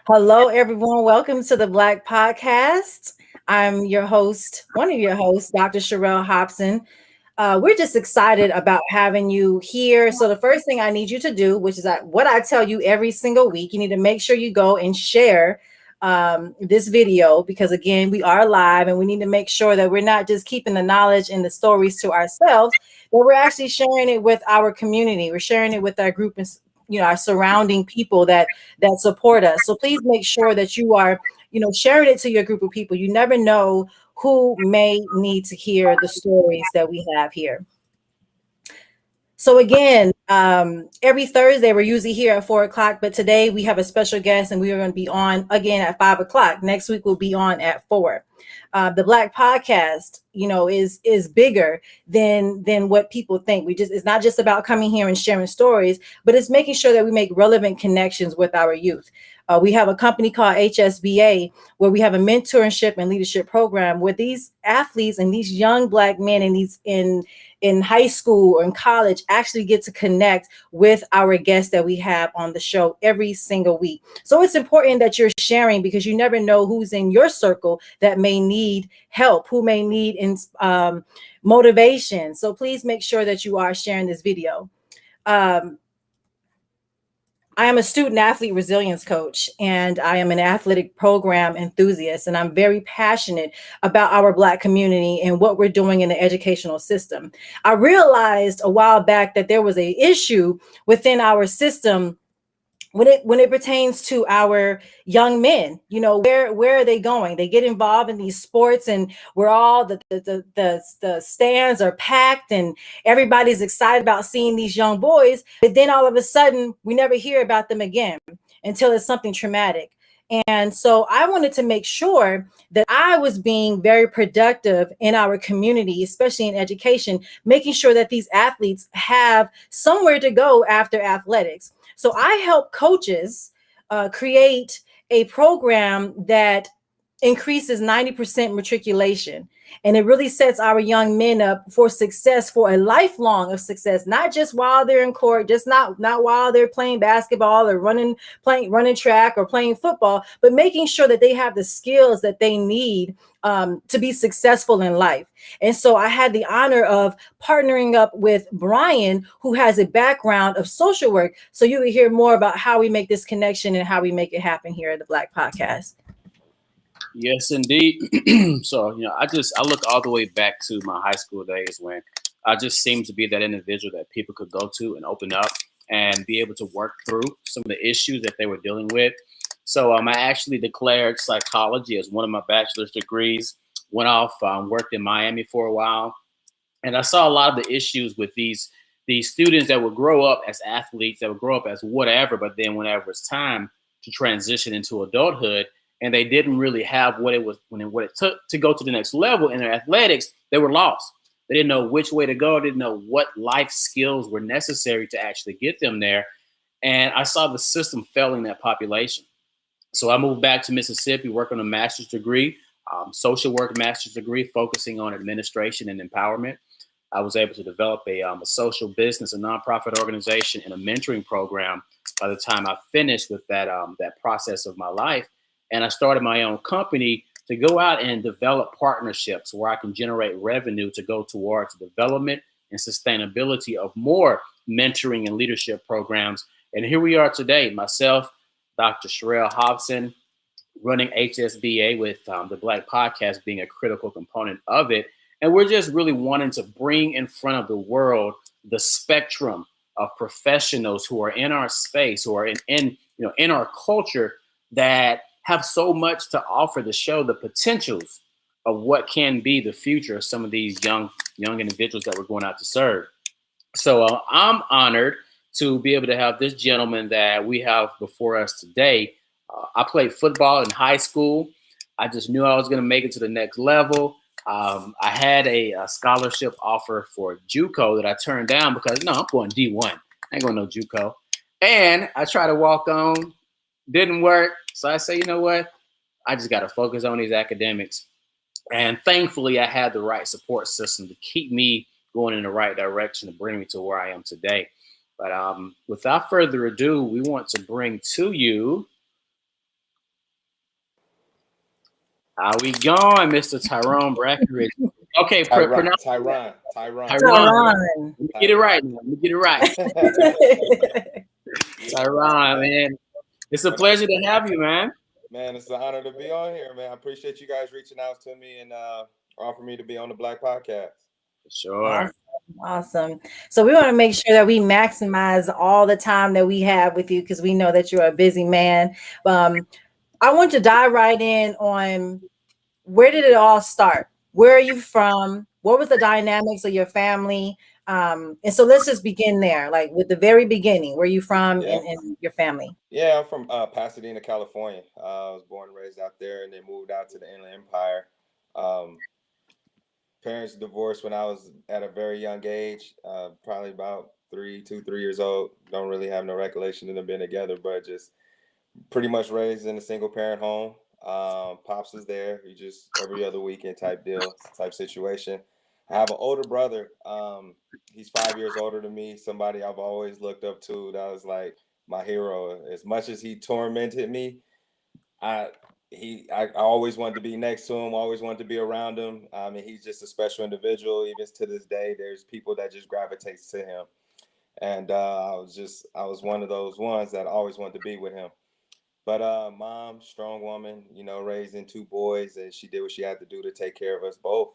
Hello, everyone. Welcome to the Black Podcast. I'm your host, one of your hosts, Dr. Sherelle Hobson. We're just excited about having you here. So, the first thing I need you to do, which is what I tell you every single week, you need to make sure you go and share this video because, again, we are live and we need to make sure that we're not just keeping the knowledge and the stories to ourselves, but we're actually sharing it with our community. We're sharing it with our group and our surrounding people that support us. So please make sure that you are, sharing it to your group of people. You never know who may need to hear the stories that we have here. So again, every Thursday we're usually here at 4 o'clock, but today we have a special guest and we are going to be on again at 5 o'clock. Next week we'll be on at 4. The Black Podcast, is bigger than what people think. It's not just about coming here and sharing stories, but it's making sure that we make relevant connections with our youth. We have a company called HSBA where we have a mentorship and leadership program where these athletes and these young Black men in high school or in college actually get to connect with our guests that we have on the show every single week. So it's important that you're sharing because you never know who's in your circle that may need help, who may need motivation. So please make sure that you are sharing this video. I am a student athlete resilience coach and I am an athletic program enthusiast, and I'm very passionate about our Black community and what we're doing in the educational system. I realized a while back that there was an issue within our system when it pertains to our young men. Where are they going? They get involved in these sports and we're all the stands are packed and everybody's excited about seeing these young boys, but then all of a sudden we never hear about them again until it's something traumatic. And so I wanted to make sure that I was being very productive in our community, especially in education, making sure that these athletes have somewhere to go after athletics. So I help coaches create a program that increases 90% matriculation. And it really sets our young men up for success, for a lifelong of success, not just while they're in court, just not while they're playing basketball or running track or playing football, but making sure that they have the skills that they need to be successful in life. And so I had the honor of partnering up with Brian, who has a background of social work. So you will hear more about how we make this connection and how we make it happen here at the Black Podcast. Yes, indeed. So, I look all the way back to my high school days when I just seemed to be that individual that people could go to and open up and be able to work through some of the issues that they were dealing with. So I actually declared psychology as one of my bachelor's degrees, went off, worked in Miami for a while. And I saw a lot of the issues with these students that would grow up as athletes, that would grow up as whatever, but then whenever it's time to transition into adulthood, and they didn't really have what it took to go to the next level in their athletics, they were lost. They didn't know which way to go, didn't know what life skills were necessary to actually get them there. And I saw the system failing that population. So I moved back to Mississippi, worked on a master's degree, social work master's degree, focusing on administration and empowerment. I was able to develop a social business, a nonprofit organization, and a mentoring program by the time I finished with that process of my life. And I started my own company to go out and develop partnerships where I can generate revenue to go towards development and sustainability of more mentoring and leadership programs. And here we are today, myself, Dr. Sherelle Hobson, running HSBA with the Black Podcast being a critical component of it. And we're just really wanting to bring in front of the world the spectrum of professionals who are in our space, who are in our culture, that have so much to offer to show the potentials of what can be the future of some of these young individuals that we're going out to serve. So I'm honored to be able to have this gentleman that we have before us today. I played football in high school. I just knew I was going to make it to the next level. I had a scholarship offer for JUCO that I turned down because, I'm going D1. I ain't going no JUCO. And I tried to walk on, didn't work. So I say, you know what? I just got to focus on these academics. And thankfully, I had the right support system to keep me going in the right direction to bring me to where I am today. But without further ado, we want to bring to you How we going, Mr. Tyron Brackenridge? Okay, pronounce Tyron. Tyron. Tyron. Let me get it right. Now. Let me get it right. Tyron, man. It's a pleasure to have you, man. Man, it's an honor to be on here, man. I appreciate you guys reaching out to me and offering me to be on the Black Podcast. Sure. Awesome. Awesome. So we want to make sure that we maximize all the time that we have with you because we know that you're a busy man. I want to dive right in on where did it all start? Where are you from? What was the dynamics of your family? And so let's just begin there, like with the very beginning. Where are you from Yeah. and your family? Yeah, I'm from Pasadena, California. I was born and raised out there and then moved out to the Inland Empire. Um, Parents divorced when I was at a very young age, probably about 3 years old. Don't really have no recollection of them being together, but just pretty much raised in a single parent home. Pops was there. He just every other weekend type deal, type situation. I have an older brother. He's 5 years older than me. Somebody I've always looked up to. That was like my hero. As much as he tormented me, I I always wanted to be next to him. Always wanted to be around him. I mean, he's just a special individual. Even to this day, there's people that just gravitates to him. And I was one of those ones that always wanted to be with him. But mom, strong woman, raising two boys, and she did what she had to do to take care of us both.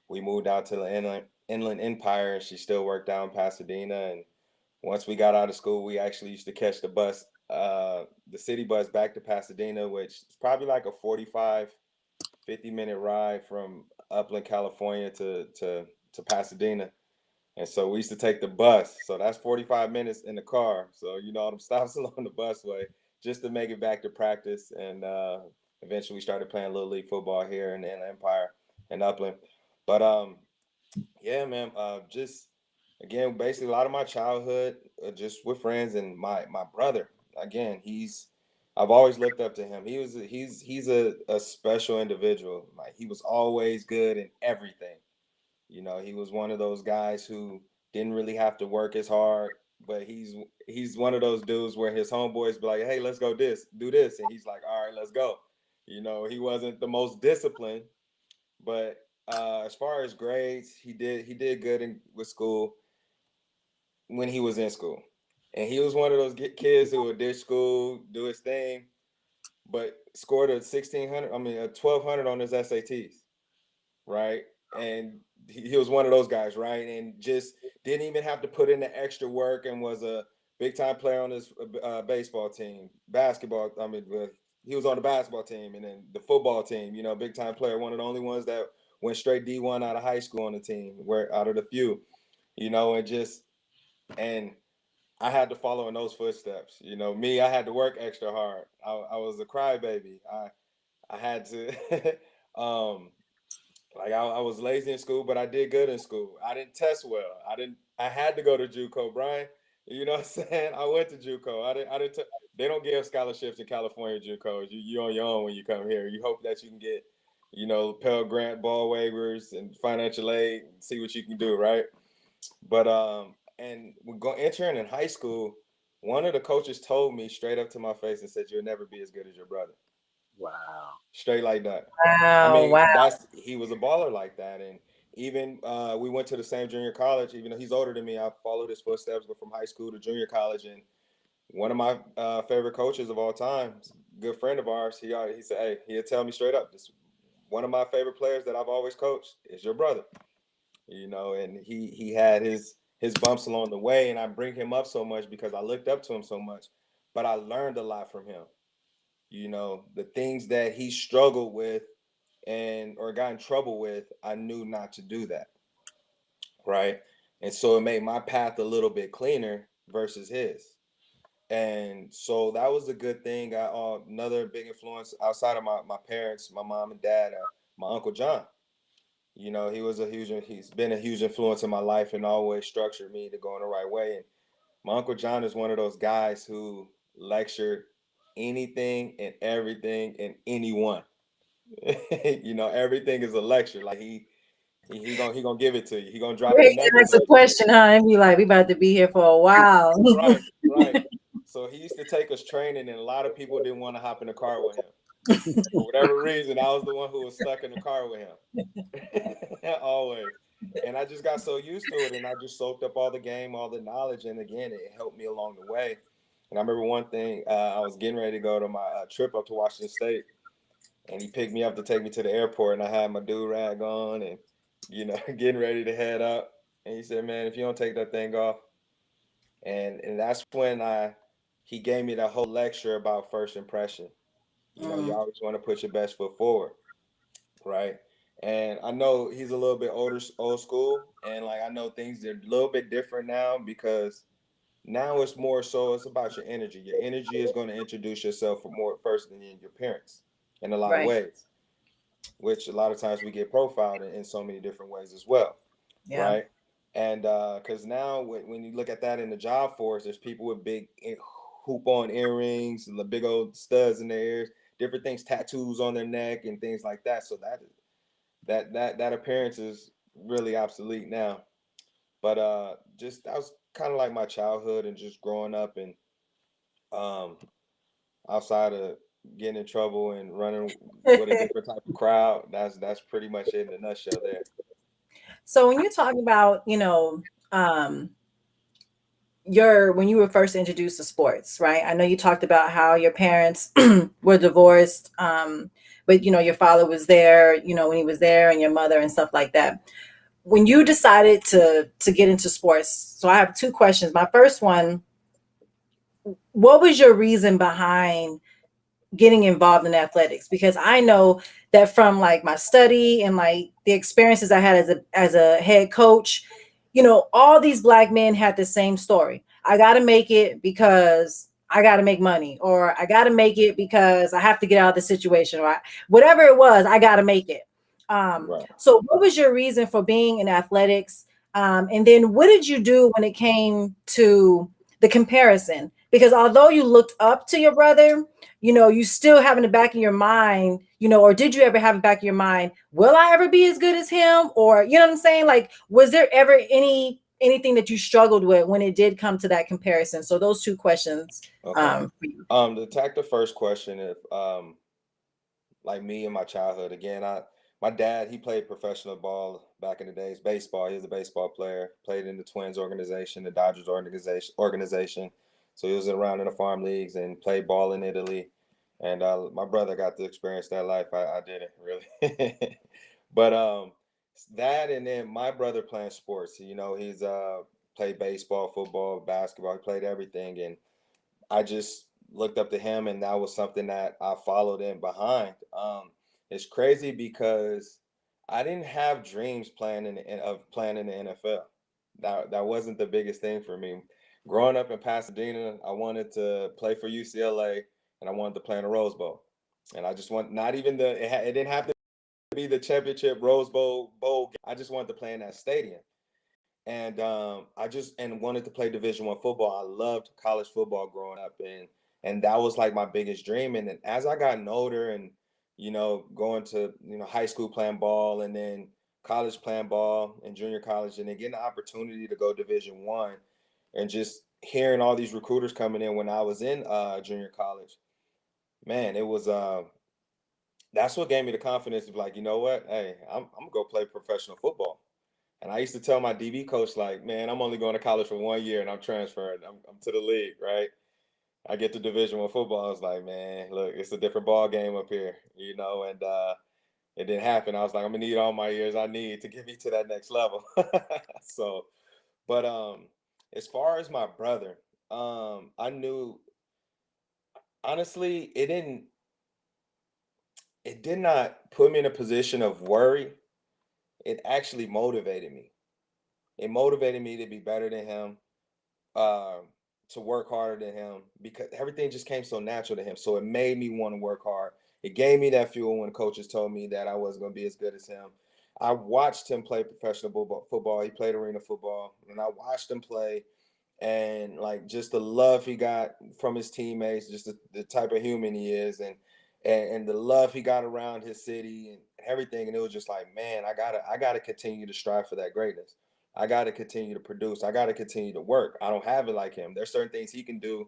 We moved out to the Inland Empire, and she still worked down in Pasadena. And once we got out of school, we actually used to catch the bus, the city bus back to Pasadena, which is probably like a 45, 50-minute ride from Upland, California to Pasadena. And so we used to take the bus. So that's 45 minutes in the car. So, all them stops along the busway just to make it back to practice. And eventually we started playing Little League football here in the Empire and Upland. But yeah, man, just again, basically a lot of my childhood just with friends and my brother. Again, I've always looked up to him. He's a special individual. Like he was always good in everything. He was one of those guys who didn't really have to work as hard, but he's one of those dudes where his homeboys be like, "Hey, let's go do this," and he's like, "All right, let's go." He wasn't the most disciplined, but as far as grades, he did good with school when he was in school, and he was one of those kids who would ditch school, do his thing, but scored a 1600, I mean a 1200 on his SATs, right? And he was one of those guys, right? And just didn't even have to put in the extra work and was a big time player on his baseball team, basketball. I mean, he was on the basketball team and then the football team, big time player. One of the only ones that went straight D1 out of high school on the team, where out of the few, and I had to follow in those footsteps. Me, I had to work extra hard. I was a crybaby. I had to, like I was lazy in school, but I did good in school. I didn't test well. I had to go to JUCO, Brian. You know what I'm saying? I went to JUCO. They don't give scholarships in California JUCOs. You're on your own when you come here. You hope that you can get, Pell Grant ball waivers and financial aid and see what you can do, right? But and we go entering in high school, one of the coaches told me straight up to my face and said, "You'll never be as good as your brother." Wow. Straight like that. I Wow, mean, wow. he was a baller like that. And even we went to the same junior college, even though he's older than me. I followed his footsteps, go from high school to junior college. And one of my favorite coaches of all time, good friend of ours, he said, "Hey," he'll tell me straight up, "This one of my favorite players that I've always coached is your brother." And he had his bumps along the way, and I bring him up so much because I looked up to him so much, but I learned a lot from him. The things that he struggled with and or got in trouble with, I knew not to do that, right? And so it made my path a little bit cleaner versus his. And so that was a good thing. Another big influence outside of my parents, my mom and dad, my Uncle John. He's been a huge influence in my life and always structured me to go in the right way. And my Uncle John is one of those guys who lectured anything and everything and anyone. Everything is a lecture. Like he gonna give it to you. He gonna drop the Great to nuggets ask a of it. question, huh? And be like, we about to be here for a while. Right, right. So he used to take us training, and a lot of people didn't want to hop in the car with him. For whatever reason, I was the one who was stuck in the car with him. Always. And I just got so used to it, and I just soaked up all the game, all the knowledge, and again, it helped me along the way. And I remember one thing, I was getting ready to go to my trip up to Washington State, and he picked me up to take me to the airport, and I had my do-rag on and, getting ready to head up. And he said, man, if you don't take that thing off. And that's when he gave me the whole lecture about first impression. You Mm, always want to put your best foot forward, right? And I know he's a little bit old school, and like I know things are a little bit different now because now it's more so it's about your energy. Your energy is going to introduce yourself for more first than your parents in a lot of right. ways, which a lot of times we get profiled in so many different ways as well, Yeah. right? And because now when you look at that in the job force, there's people with big hoop on earrings, and the big old studs in their ears, different things, tattoos on their neck, and things like that. So that appearance is really obsolete now. But just that was kind of like my childhood and just growing up and um, outside of getting in trouble and running with a different type of crowd. That's pretty much it in a nutshell there. So when you talk about, um, your when you were first introduced to sports, right? I know you talked about how your parents were divorced, but your father was there, when he was there, and your mother and stuff like that. When you decided to get into sports, so I have two questions. My first one, what was your reason behind getting involved in athletics? Because I know that from like my study and like the experiences I had as a head coach, all these black men had the same story. I got to make it because I got to make money, or I got to make it because I have to get out of the situation, or whatever it was, I got to make it. Right. So what was your reason for being in athletics? And then what did you do when it came to the comparison? Because although you looked up to your brother, you still have in the back of your mind, or did you ever have in the back of your mind, will I ever be as good as him? Or, you know what I'm saying? Like, was there ever anything that you struggled with when it did come to that comparison? So those two questions. Okay. For you. To attack the first question, if like me in my childhood, again, my dad, he played professional ball back in the days, baseball. He was a baseball player, played in the Twins organization, the Dodgers organization. So he was around in the farm leagues and played ball in Italy. And my brother got to experience that life. I didn't really. But that, and then my brother playing sports, he's played baseball, football, basketball, he played everything. And I just looked up to him, and that was something that I followed in behind. It's crazy because I didn't have dreams of playing in the NFL. That wasn't the biggest thing for me. Growing up in Pasadena, I wanted to play for UCLA, and I wanted to play in the Rose Bowl. And I just want not even it didn't have to be the championship Rose Bowl. I just wanted to play in that stadium. And I just and wanted to play Division I football. I loved college football growing up, and that was like my biggest dream. And then as I got older, and going to high school playing ball, and then college playing ball, and junior college, and then getting the opportunity to go Division I, and just hearing all these recruiters coming in when I was in junior college, man, it was that's what gave me the confidence to be like, you know what, hey, I'm gonna go play professional football. And I used to tell my DB coach, like, man, I'm only going to college for 1 year and I'm transferring. I'm to the league, right? I get to Division I football. I was like, man, look, it's a different ball game up here, and it didn't happen. I was like, I'm gonna need all my years I need to get me to that next level. So, but as far as my brother, I knew honestly, it did not put me in a position of worry. It actually motivated me. It motivated me to be better than him, um, to work harder than him because everything just came so natural to him. So it made me want to work hard. It gave me that fuel when coaches told me that I wasn't going to be as good as him. I watched him play professional football. He played arena football, and I watched him play. And like just the love he got from his teammates, just the type of human he is, and the love he got around his city and everything. And it was just like, man, I gotta continue to strive for that greatness. I got to continue to produce. I got to continue to work. I don't have it like him. There's certain things he can do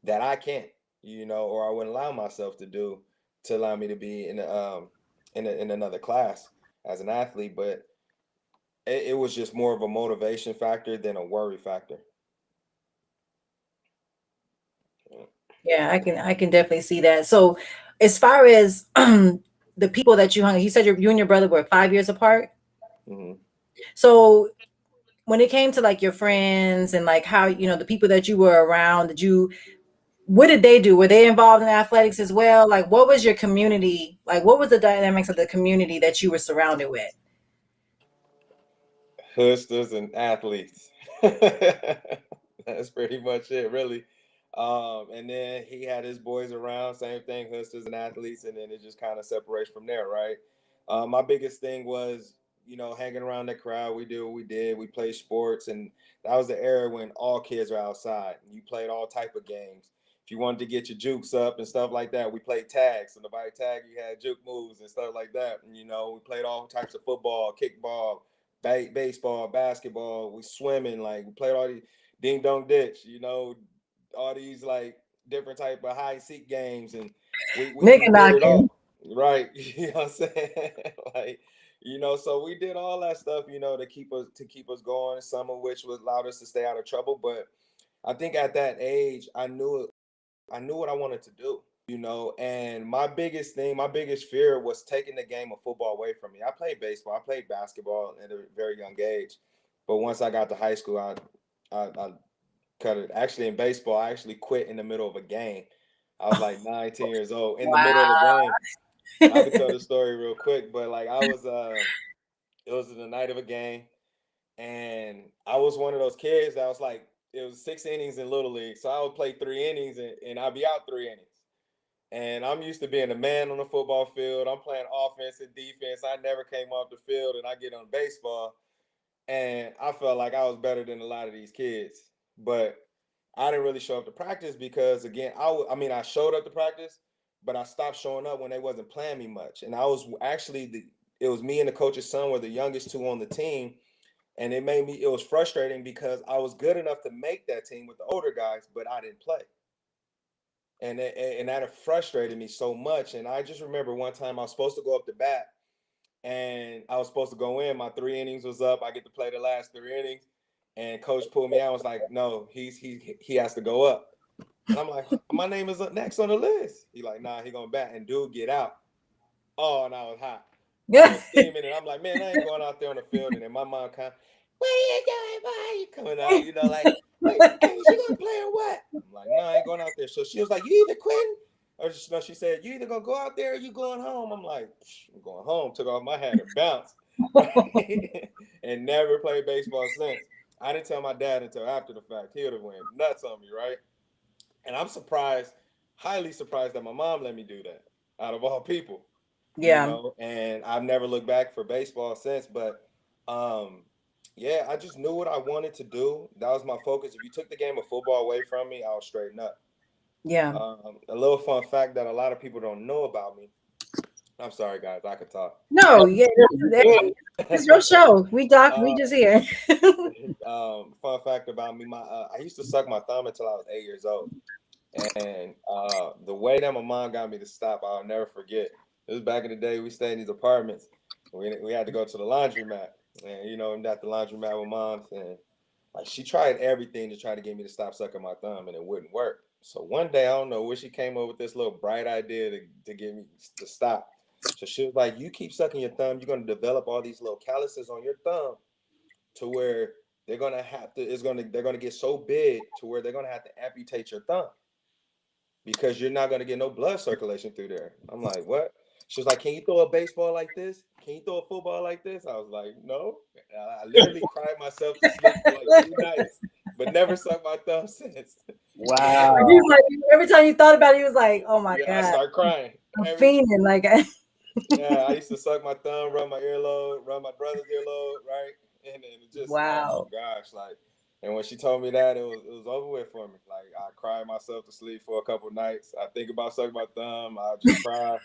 that I can't, or I wouldn't allow myself to do to allow me to be in another class as an athlete, but it was just more of a motivation factor than a worry factor. Yeah, I can definitely see that. So, as far as the people that you hung, you said you and your brother were 5 years apart. Mm-hmm. So, when it came to like your friends and like how the people that you were around, what did they do? Were they involved in athletics as well? Like, what was your community? Like, what was the dynamics of the community that you were surrounded with? Hustlers and athletes. That's pretty much it, really. And then he had his boys around, same thing, hustlers and athletes, and then it just kind of separates from there, right? My biggest thing was, hanging around the crowd. We did what we did. We played sports, and that was the era when all kids were outside. You played all type of games. If you wanted to get your jukes up and stuff like that, we played tags. So nobody tagged, you had juke moves and stuff like that. And, we played all types of football, kickball, baseball, basketball. We swimming, like we played all these ding dong ditch, all these like different type of hide and seek games, and we Nigga did it knocking. all, right? You know what I'm saying? Like, so we did all that stuff, to keep us going. Some of which was allowed us to stay out of trouble, but I think at that age, I knew what I wanted to do. And my biggest fear was taking the game of football away from me. I played baseball, I played basketball at a very young age, but once I got to high school, I cut it. Actually, in baseball, I actually quit in the middle of a game. I was like 19 years old in the middle of the game. I could tell the story real quick, but like it was the night of a game, and I was one of those kids that was like, it was 6 innings in Little League, so I would play 3 innings and I'd be out 3 innings. And I'm used to being a man on the football field. I'm playing offense and defense. I never came off the field, and I get on baseball, and I felt like I was better than a lot of these kids. But I didn't really show up to practice because, again, I showed up to practice, but I stopped showing up when they wasn't playing me much. And I was actually it was me and the coach's son were the youngest two on the team, and it was frustrating because I was good enough to make that team with the older guys, but I didn't play. And that frustrated me so much. And I just remember one time I was supposed to go up to bat, and I was supposed to go in. My 3 innings was up. I get to play the last 3 innings, and coach pulled me out. I was like, "No, he has to go up." And I'm like, "My name is up next on the list." He like, "Nah, he gonna bat." And dude, get out. Oh, and I was hot. I was steaming, and I'm like, "Man, I ain't going out there on the field." And then my mom kind of, "What are you doing? Why are you coming out?" Like, "Wait, hey, she gonna play or what?" I'm like, "No, I ain't going out there." So she was like, "You either quitting," or no, she said, "You either gonna go out there or you going home." I'm like, "I'm going home." Took off my hat and bounced, right? And never played baseball since. I didn't tell my dad until after the fact. He would have went nuts on me, right? And I'm surprised, highly surprised that my mom let me do that, out of all people. Yeah. And I've never looked back for baseball since. But yeah, I just knew what I wanted to do. That was my focus. If you took the game of football away from me, I'll straighten up. Yeah. A little fun fact that a lot of people don't know about me. I'm sorry, guys, I could talk. No, yeah, it's your show. We just here. Fun fact about me: I used to suck my thumb until I was 8 years old, and the way that my mom got me to stop, I'll never forget. It was back in the day. We stayed in these apartments. We had to go to the laundromat, and I'm at the laundromat with moms, and like she tried everything to try to get me to stop sucking my thumb, and it wouldn't work. So one day, I don't know where she came up with this little bright idea to get me to stop. So she was like, "You keep sucking your thumb, you're gonna develop all these little calluses on your thumb to where they're gonna get so big to where they're gonna have to amputate your thumb because you're not gonna get no blood circulation through there." I'm like, "What?" She was like, "Can you throw a baseball like this? Can you throw a football like this?" I was like, "No." I literally cried myself to sleep for like 2 nights, but never sucked my thumb since. Wow. He was like, every time you thought about it, he was like, "Oh my Yeah, I god, start crying. I'm fiending." Like, Yeah, I used to suck my thumb, rub my earlobe, rub my brother's earlobe, right? And it just, oh my wow. gosh, like, and when she told me that, it was over with for me. Like, I cried myself to sleep for a couple nights. I think about sucking my thumb, I just cry.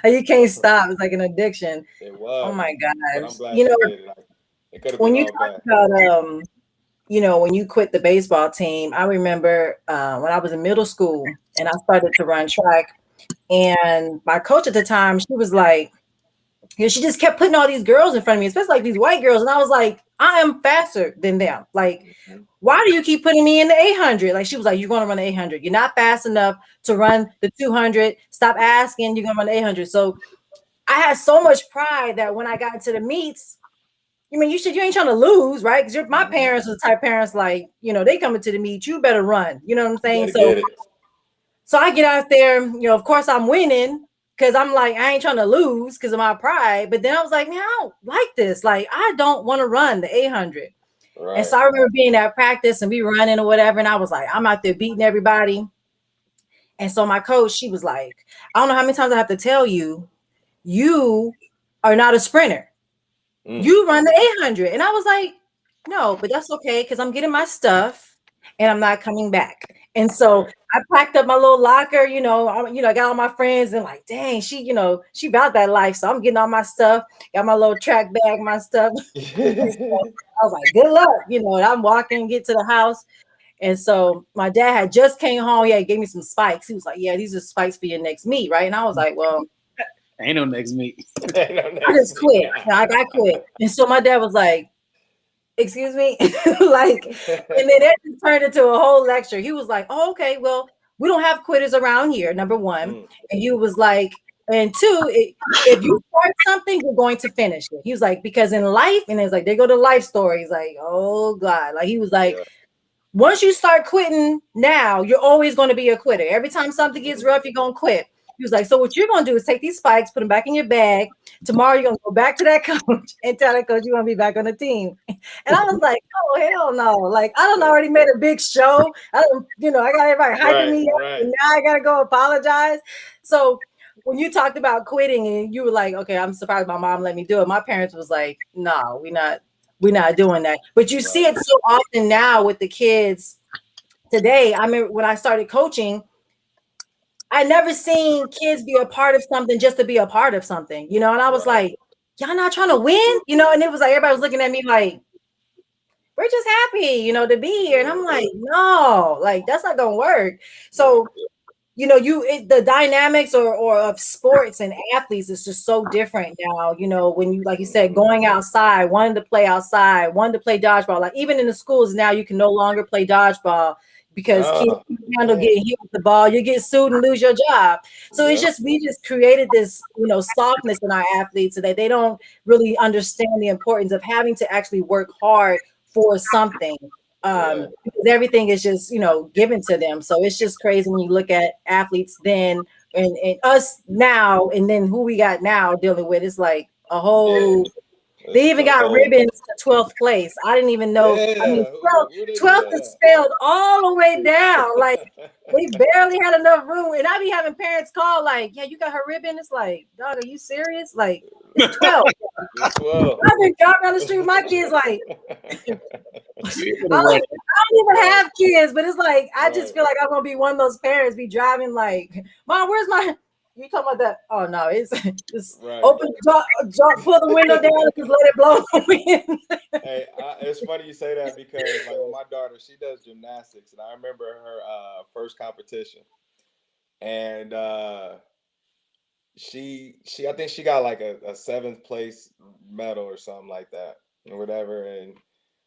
You can't stop. It's like an addiction. It Oh was, my but gosh. I'm glad she did it. Like, it could have When been you all talk bad. about when you quit the baseball team, I remember when I was in middle school and I started to run track. And my coach at the time, she was like, she just kept putting all these girls in front of me, especially like these white girls. And I was like, I am faster than them. Like, why do you keep putting me in the 800? Like, she was like, you're going to run the 800. You're not fast enough to run the 200. Stop asking. You're going to run the 800. So I had so much pride that when I got into the meets, you ain't trying to lose, right? Because my parents was the type of parents like, they coming to the meet, you better run. You know what I'm saying? So I get out there, of course I'm winning because I'm like, I ain't trying to lose because of my pride. But then I was like, man, I don't like this. Like, I don't want to run the 800. Right. And so I remember being at practice and we running or whatever. And I was like, I'm out there beating everybody. And so my coach, she was like, I don't know how many times I have to tell you, you are not a sprinter. You run the 800. And I was like, no, but that's okay because I'm getting my stuff and I'm not coming back. And so I packed up my little locker, I got all my friends and like, dang, she about that life. So I'm getting all my stuff, got my little track bag, my stuff. So I was like, good luck, and I'm walking, get to the house. And so my dad had just came home. Yeah, he gave me some spikes. He was like, yeah, these are spikes for your next meet, right? And I was like, well, ain't no next meet. I just quit. I quit. And so my dad was like, excuse me? Like, and then that just turned into a whole lecture. He was like, oh, okay, well, we don't have quitters around here, number one. And he was like, and two, if you start something, you're going to finish it. He was like, because in life, and it's like, they go to life stories, like, oh God. Like, he was like, once you start quitting now, you're always going to be a quitter. Every time something gets rough, you're going to quit. He was like, so what you're going to do is take these spikes, put them back in your bag. Tomorrow, you're going to go back to that coach and tell that coach you're going to be back on the team. And I was like, oh, hell no. Like, I done already made a big show. I got everybody hyping me up. And now I got to go apologize. So when you talked about quitting and you were like, okay, I'm surprised my mom let me do it. My parents was like, no, we're not doing that. But you see it so often now with the kids today. I mean, when I started coaching, I never seen kids be a part of something just to be a part of something, and I was like, y'all not trying to win, and it was like, everybody was looking at me like, we're just happy, to be here. And I'm like, no, like, that's not going to work. So, the dynamics or of sports and athletes is just so different now, when you, like you said, going outside, wanting to play outside, wanting to play dodgeball. Like, even in the schools now, you can no longer play dodgeball because kids can't handle getting hit with the ball. You get sued and lose your job. So it's just, we just created this, softness in our athletes so that they don't really understand the importance of having to actually work hard for something. Because everything is just, given to them. So it's just crazy when you look at athletes then and us now, and then who we got now dealing with. It's like a whole, they even got ribbons to 12th place. I didn't even know. I mean, 12th is spelled all the way down. Like, they barely had enough room. And I be having parents call like, yeah, you got her ribbon? It's like, dog, are you serious? Like, it's 12. I've been driving down the street with my kids like, I don't even have kids, but it's like, I just feel like I'm going to be one of those parents be driving like, Mom, where's my, you talking about that? Oh no, it's just open the door, pull the window down and just let it blow the wind. Hey, it's funny you say that because like with my daughter, she does gymnastics, and I remember her first competition, and she I think she got like a 7th place medal or something like that or whatever, and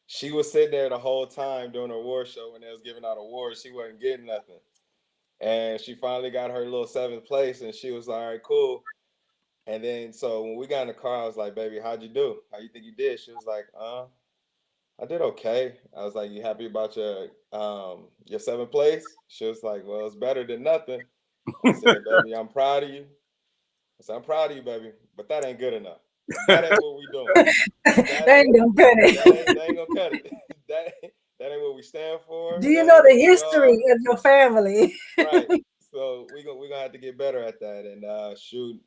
she was sitting there the whole time during the award show when they was giving out awards. She wasn't getting nothing. And she finally got her little 7th place, and she was like, all right, cool. And then so when we got in the car, I was like, baby, how'd you do? How you think you did? She was like, I did okay. I was like, you happy about your 7th place? She was like, well, it's better than nothing. I said, baby, I'm proud of you. I said, I'm proud of you, baby, but that ain't good enough. That ain't what we doing. That ain't gonna cut it. That ain't gonna cut it. That ain't what we stand for. Do you know the history of your family? Right. So we're gonna have to get better at that. And shoot,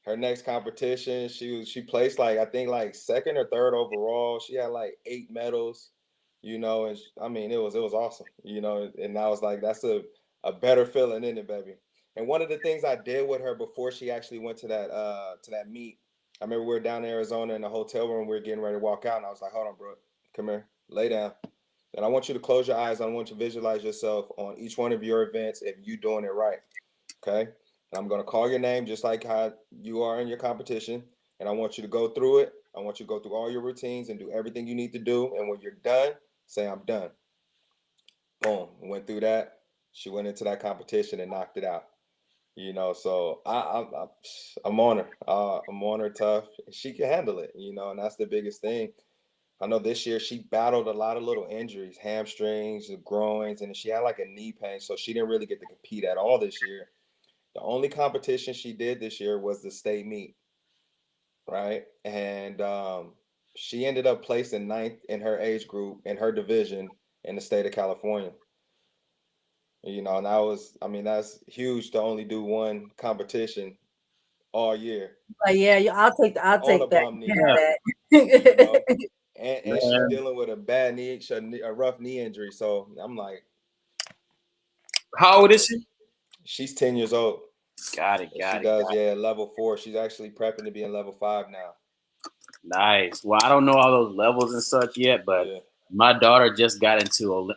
her next competition, she placed like I think like 2nd or 3rd overall. She had like 8 medals, and I mean it was awesome, and I was like, that's a better feeling, isn't it, baby? And one of the things I did with her before she actually went to that meet, I remember we were down in Arizona in the hotel room, we were getting ready to walk out, and I was like, hold on, bro, come here, lay down. And I want you to close your eyes. I want you to visualize yourself on each one of your events if you doing it right. Okay. and I'm going to call your name just like how you are in your competition. And I want you to go through it. I want you to go through all your routines and do everything you need to do. And when you're done, say, I'm done. Boom. Went through that. She went into that competition and knocked it out. So I'm on her. I'm on her tough. She can handle it, and that's the biggest thing. I know this year she battled a lot of little injuries, hamstrings, groins, and she had like a knee pain. So she didn't really get to compete at all this year. The only competition she did this year was the state meet, right? And she ended up placing ninth in her age group in her division in the state of California. And that's huge to only do one competition all year Yeah, I'll on a take that. bum knee. You know, Yeah. and she's dealing with a bad knee, a rough knee injury. So I'm like, How old is she? she's 10 years old. Got it. She does, level 4. She's actually prepping to be in level 5 now. Nice. Well, I don't know all those levels and such yet, but my daughter just got into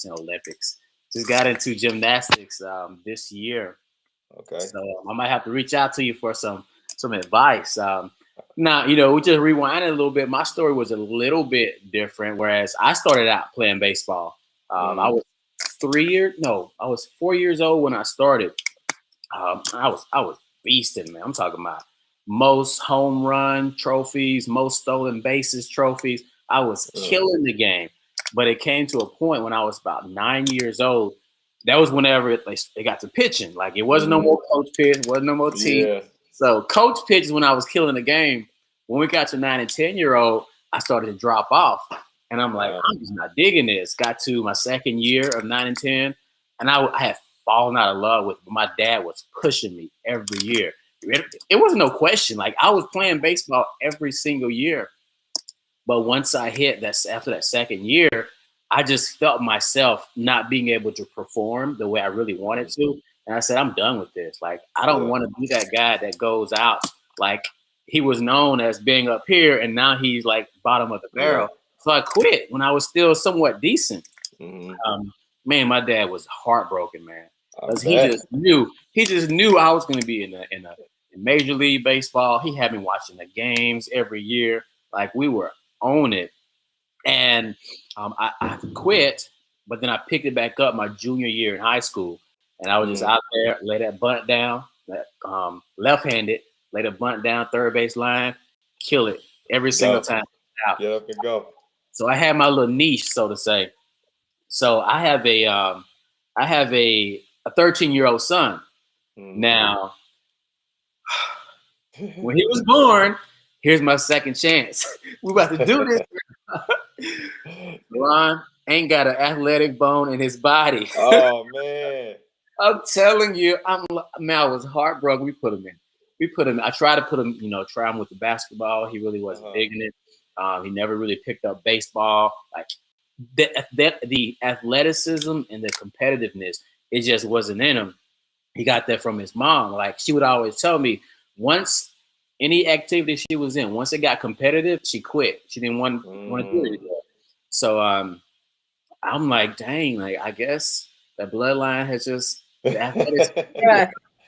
Olympics. Just got into gymnastics this year. Okay. So I might have to reach out to you for some advice. Now, we just rewinded a little bit. My story was a little bit different. Whereas I started out playing baseball. I was 4 years old when I started. I was beasting, man. I'm talking about most home run trophies, most stolen bases trophies. I was killing the game. But it came to a point when I was about 9 years old. That was whenever it got to pitching. Like, it wasn't no more coach pitch, wasn't no more team. Yeah. So coach pitches when I was killing the game. When we got to 9 and 10-year-old, I started to drop off. And I'm like, I'm just not digging this. Got to my second year of 9 and 10, and I had fallen out of love with it. My dad was pushing me every year. It wasn't no question. Like, I was playing baseball every single year. But once I hit after that second year, I just felt myself not being able to perform the way I really wanted to. And I said, I'm done with this. Like, I don't want to be that guy that goes out. Like, he was known as being up here, and now he's like bottom of the barrel. So I quit when I was still somewhat decent. Man, my dad was heartbroken, man. Because he just knew I was going to be in Major League Baseball. He had me watching the games every year. Like, we were on it. And I quit, but then I picked it back up my junior year in high school. And I was just out there, lay that bunt down, left-handed, lay the bunt down, third base line, kill it every single time out. Get up and go. So I had my little niche, so to say. So I have a 13-year-old son. Now, when he was born, here's my second chance. We about to do this. Ron ain't got an athletic bone in his body. Oh, man. I'm telling you, I was heartbroken. We put him. I tried to put him, try him with the basketball. He really wasn't digging it. He never really picked up baseball. Like, the athleticism and the competitiveness, it just wasn't in him. He got that from his mom. Like, she would always tell me, once any activity she was in, once it got competitive, she quit. She didn't want to do it anymore. So I'm like, dang, like, I guess the bloodline has just yeah.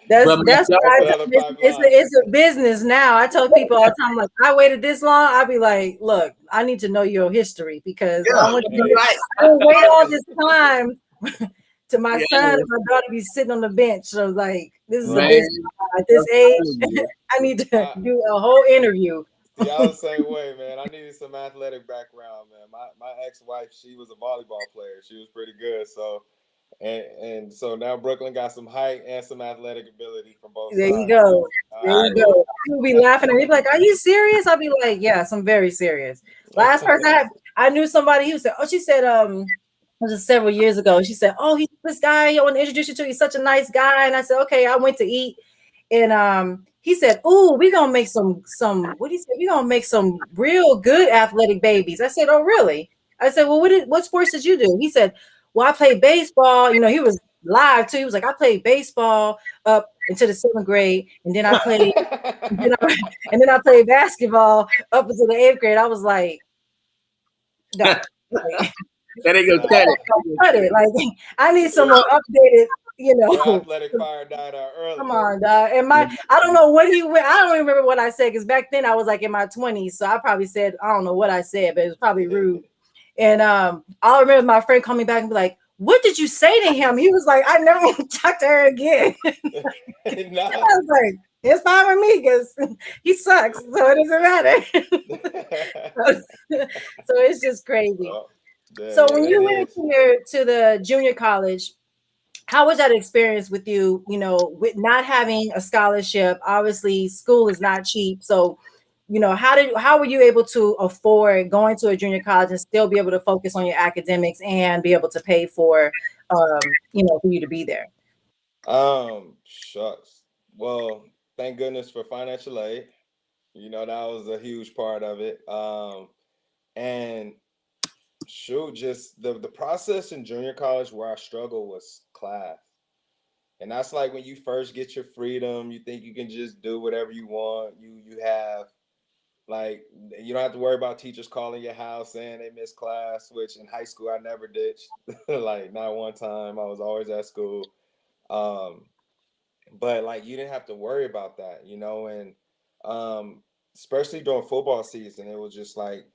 That's it's a business now. I tell people all the time, like, I waited this long, I'll be like, look, I need to know your history because I want you to wait all this time to my son and my daughter be sitting on the bench. So, like, this is a business at this age. I need to do a whole interview. See, I was the same way, man. I needed some athletic background, man. My ex-wife, she was a volleyball player. She was pretty good. So, and so now Brooklyn got some height and some athletic ability from both sides. There you go. People be laughing at me, like, "Are you serious?" I'll be like, "Yes, I'm very serious." Last person I knew somebody who said, she said, it was several years ago. She said, "Oh, he's this guy. I want to introduce you to. He's such a nice guy." And I said, "Okay." I went to eat, and he said, "Ooh, we're gonna make some. What did he say? We're gonna make some real good athletic babies." I said, "Oh, really?" I said, "Well, what sports did you do?" He said, "Well, I played baseball." He was live too. He was like, "I played baseball up until the 7th grade, and then I played, and then I played basketball up until the 8th grade." I was like, "No." That ain't gonna cut it. Like, I need some more updated you Your know. athletic fire died out early. Come on, dog. I don't know what he went. I don't even remember what I said because back then I was like in my 20s. So I probably said, I don't know what I said, but it was probably rude. And I remember my friend called me back and be like, what did you say to him? He was like, I never want to talk to her again. Nah. I was like, it's fine with me because he sucks. So it doesn't matter. So it's just crazy. Oh, So yeah, when that you went is. to the junior college, how was that experience with you, with not having a scholarship? Obviously, school is not cheap. So, how were you able to afford going to a junior college and still be able to focus on your academics and be able to pay for, for you to be there? Shucks. Well, thank goodness for financial aid. That was a huge part of it. And shoot, just the process in junior college where I struggled was class. And that's like when you first get your freedom, you think you can just do whatever you want. You have like you don't have to worry about teachers calling your house saying they missed class, which in high school I never ditched. Like not one time. I was always at school. Um, but like you didn't have to worry about that, and um especially during football season, it was just like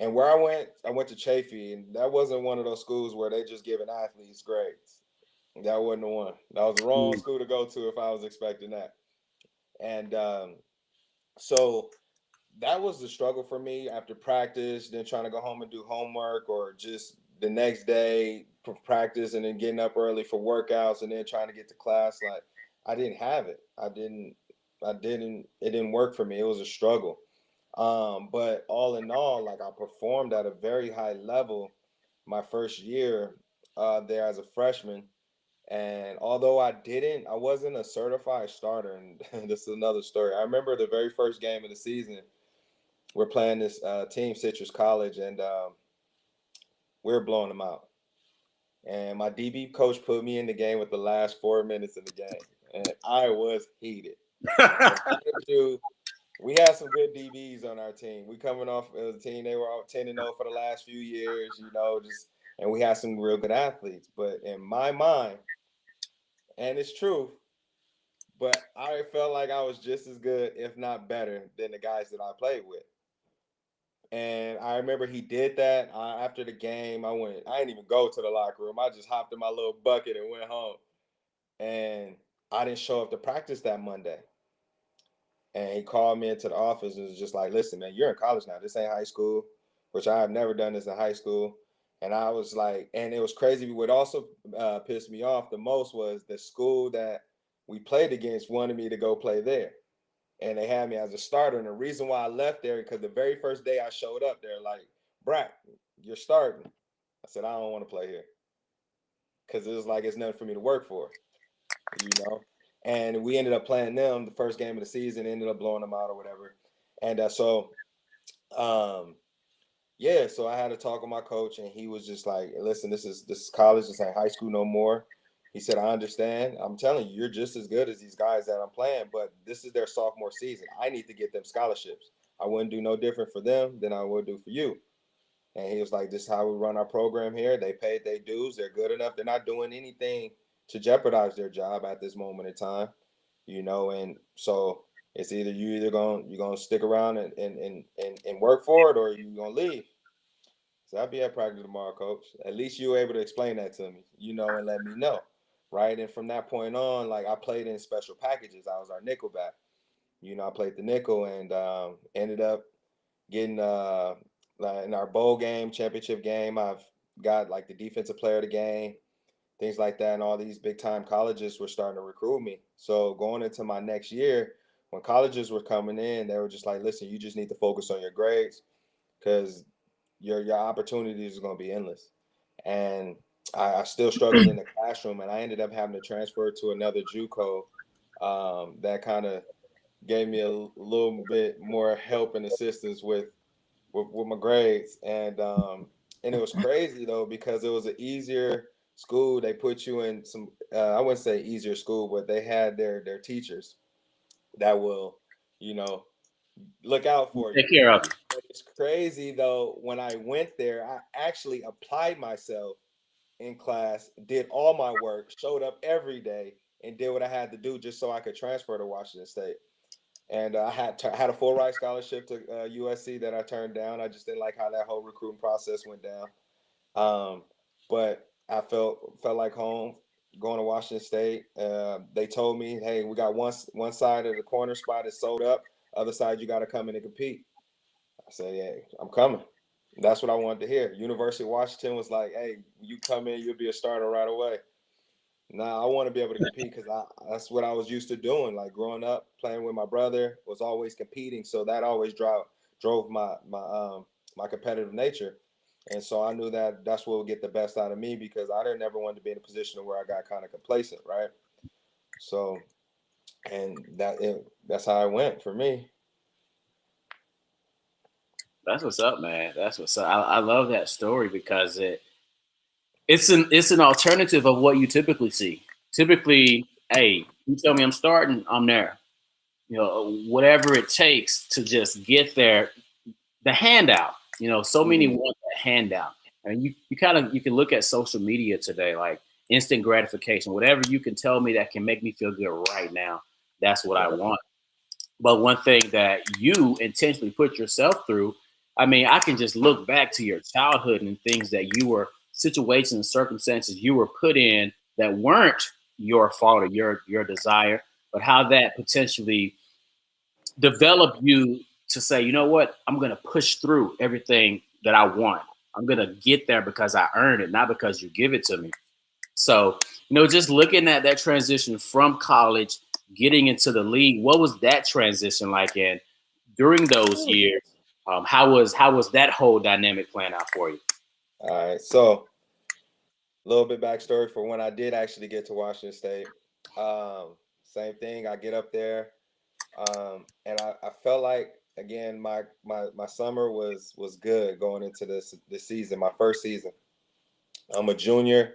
and where I went to Chafee, and that wasn't one of those schools where they just giving athletes grades. That wasn't the one. That was the wrong school to go to if I was expecting that. And so that was the struggle for me after practice, then trying to go home and do homework, or just the next day for practice and then getting up early for workouts and then trying to get to class. Like I didn't have it. It didn't work for me. It was a struggle. But all in all, like I performed at a very high level my first year there as a freshman. And although I wasn't a certified starter. And this is another story. I remember the very first game of the season. We're playing this team, Citrus College, and we're blowing them out. And my DB coach put me in the game with the last 4 minutes of the game, and I was heated. We had some good DBs on our team. We coming off as a team, they were all 10-0 for the last few years, and we had some real good athletes. But in my mind, and it's true, but I felt like I was just as good, if not better, than the guys that I played with. And I remember he did that. After the game, I didn't even go to the locker room. I just hopped in my little bucket and went home. And I didn't show up to practice that Monday. And he called me into the office and was just like, listen, man, you're in college now. This ain't high school, which I have never done this in high school. And I was like, and it was crazy. What also pissed me off the most was the school that we played against wanted me to go play there. And they had me as a starter. And the reason why I left there, because the very first day I showed up, they're like, Brack, you're starting. I said, I don't want to play here. Because it was like, it's nothing for me to work for, you know? And we ended up playing them the first game of the season, ended up blowing them out or whatever. And um, yeah, so I had to talk with my coach, and he was just like, listen, this is college, this ain't high school no more. He said, I understand. I'm telling you, you're just as good as these guys that I'm playing, but this is their sophomore season. I need to get them scholarships. I wouldn't do no different for them than I would do for you. And he was like, this is how we run our program here. They paid their dues. They're good enough. They're not doing anything to jeopardize their job at this moment in time, and so it's either you're gonna stick around and work for it, or you're gonna leave. So I'll be at practice tomorrow, coach. At least you were able to explain that to me, and let me know. Right. And from that point on, like I played in special packages. I was our nickel back. I played the nickel and ended up getting like in our bowl game, championship game. I've got like the defensive player of the game, things like that. And all these big time colleges were starting to recruit me. So going into my next year, when colleges were coming in, they were just like, listen, you just need to focus on your grades because your opportunities are going to be endless. And I still struggled in the classroom, and I ended up having to transfer to another JUCO that kind of gave me a little bit more help and assistance with my grades. And it was crazy though because it was an easier school. They put you in some I wouldn't say easier school, but they had their teachers that will, you know, look out for you. Take care of you. But it's crazy though, when I went there, I actually applied myself in class, did all my work, showed up every day, and did what I had to do just so I could transfer to Washington State. And I had a full ride scholarship to USC that I turned down. I just didn't like how that whole recruiting process went down. But I felt like home going to Washington State. They told me, hey, we got one side of the corner spot is sold up. Other side, you got to come in and compete. I said, yeah, I'm coming. That's what I wanted to hear. University of Washington was like, hey, you come in, you'll be a starter right away. Now I want to be able to compete because that's what I was used to doing. Like growing up, playing with my brother, was always competing. So that always drove my competitive nature. And so I knew that that's what would get the best out of me because I didn't ever want to be in a position where I got kind of complacent, right? So, and that's how it went for me. That's what's up, man. That's what's up. I love that story because it's an alternative of what you typically see. Typically, hey, you tell me I'm starting, I'm there. Whatever it takes to just get there. The handout. So many want the handout. And you kind of you can look at social media today, like instant gratification. Whatever you can tell me that can make me feel good right now, that's what I want. But one thing that you intentionally put yourself through, I mean, I can just look back to your childhood and things that you were situations and circumstances you were put in that weren't your fault or your desire, but how that potentially developed you to say, you know what, I'm gonna push through everything that I want. I'm gonna get there because I earned it, not because you give it to me. So, just looking at that transition from college, getting into the league, what was that transition like? And during those years, how was that whole dynamic playing out for you? All right. So a little bit backstory for when I did actually get to Washington State. Same thing. I get up there, and I felt like again my summer was good going into this season, my first season. I'm a junior.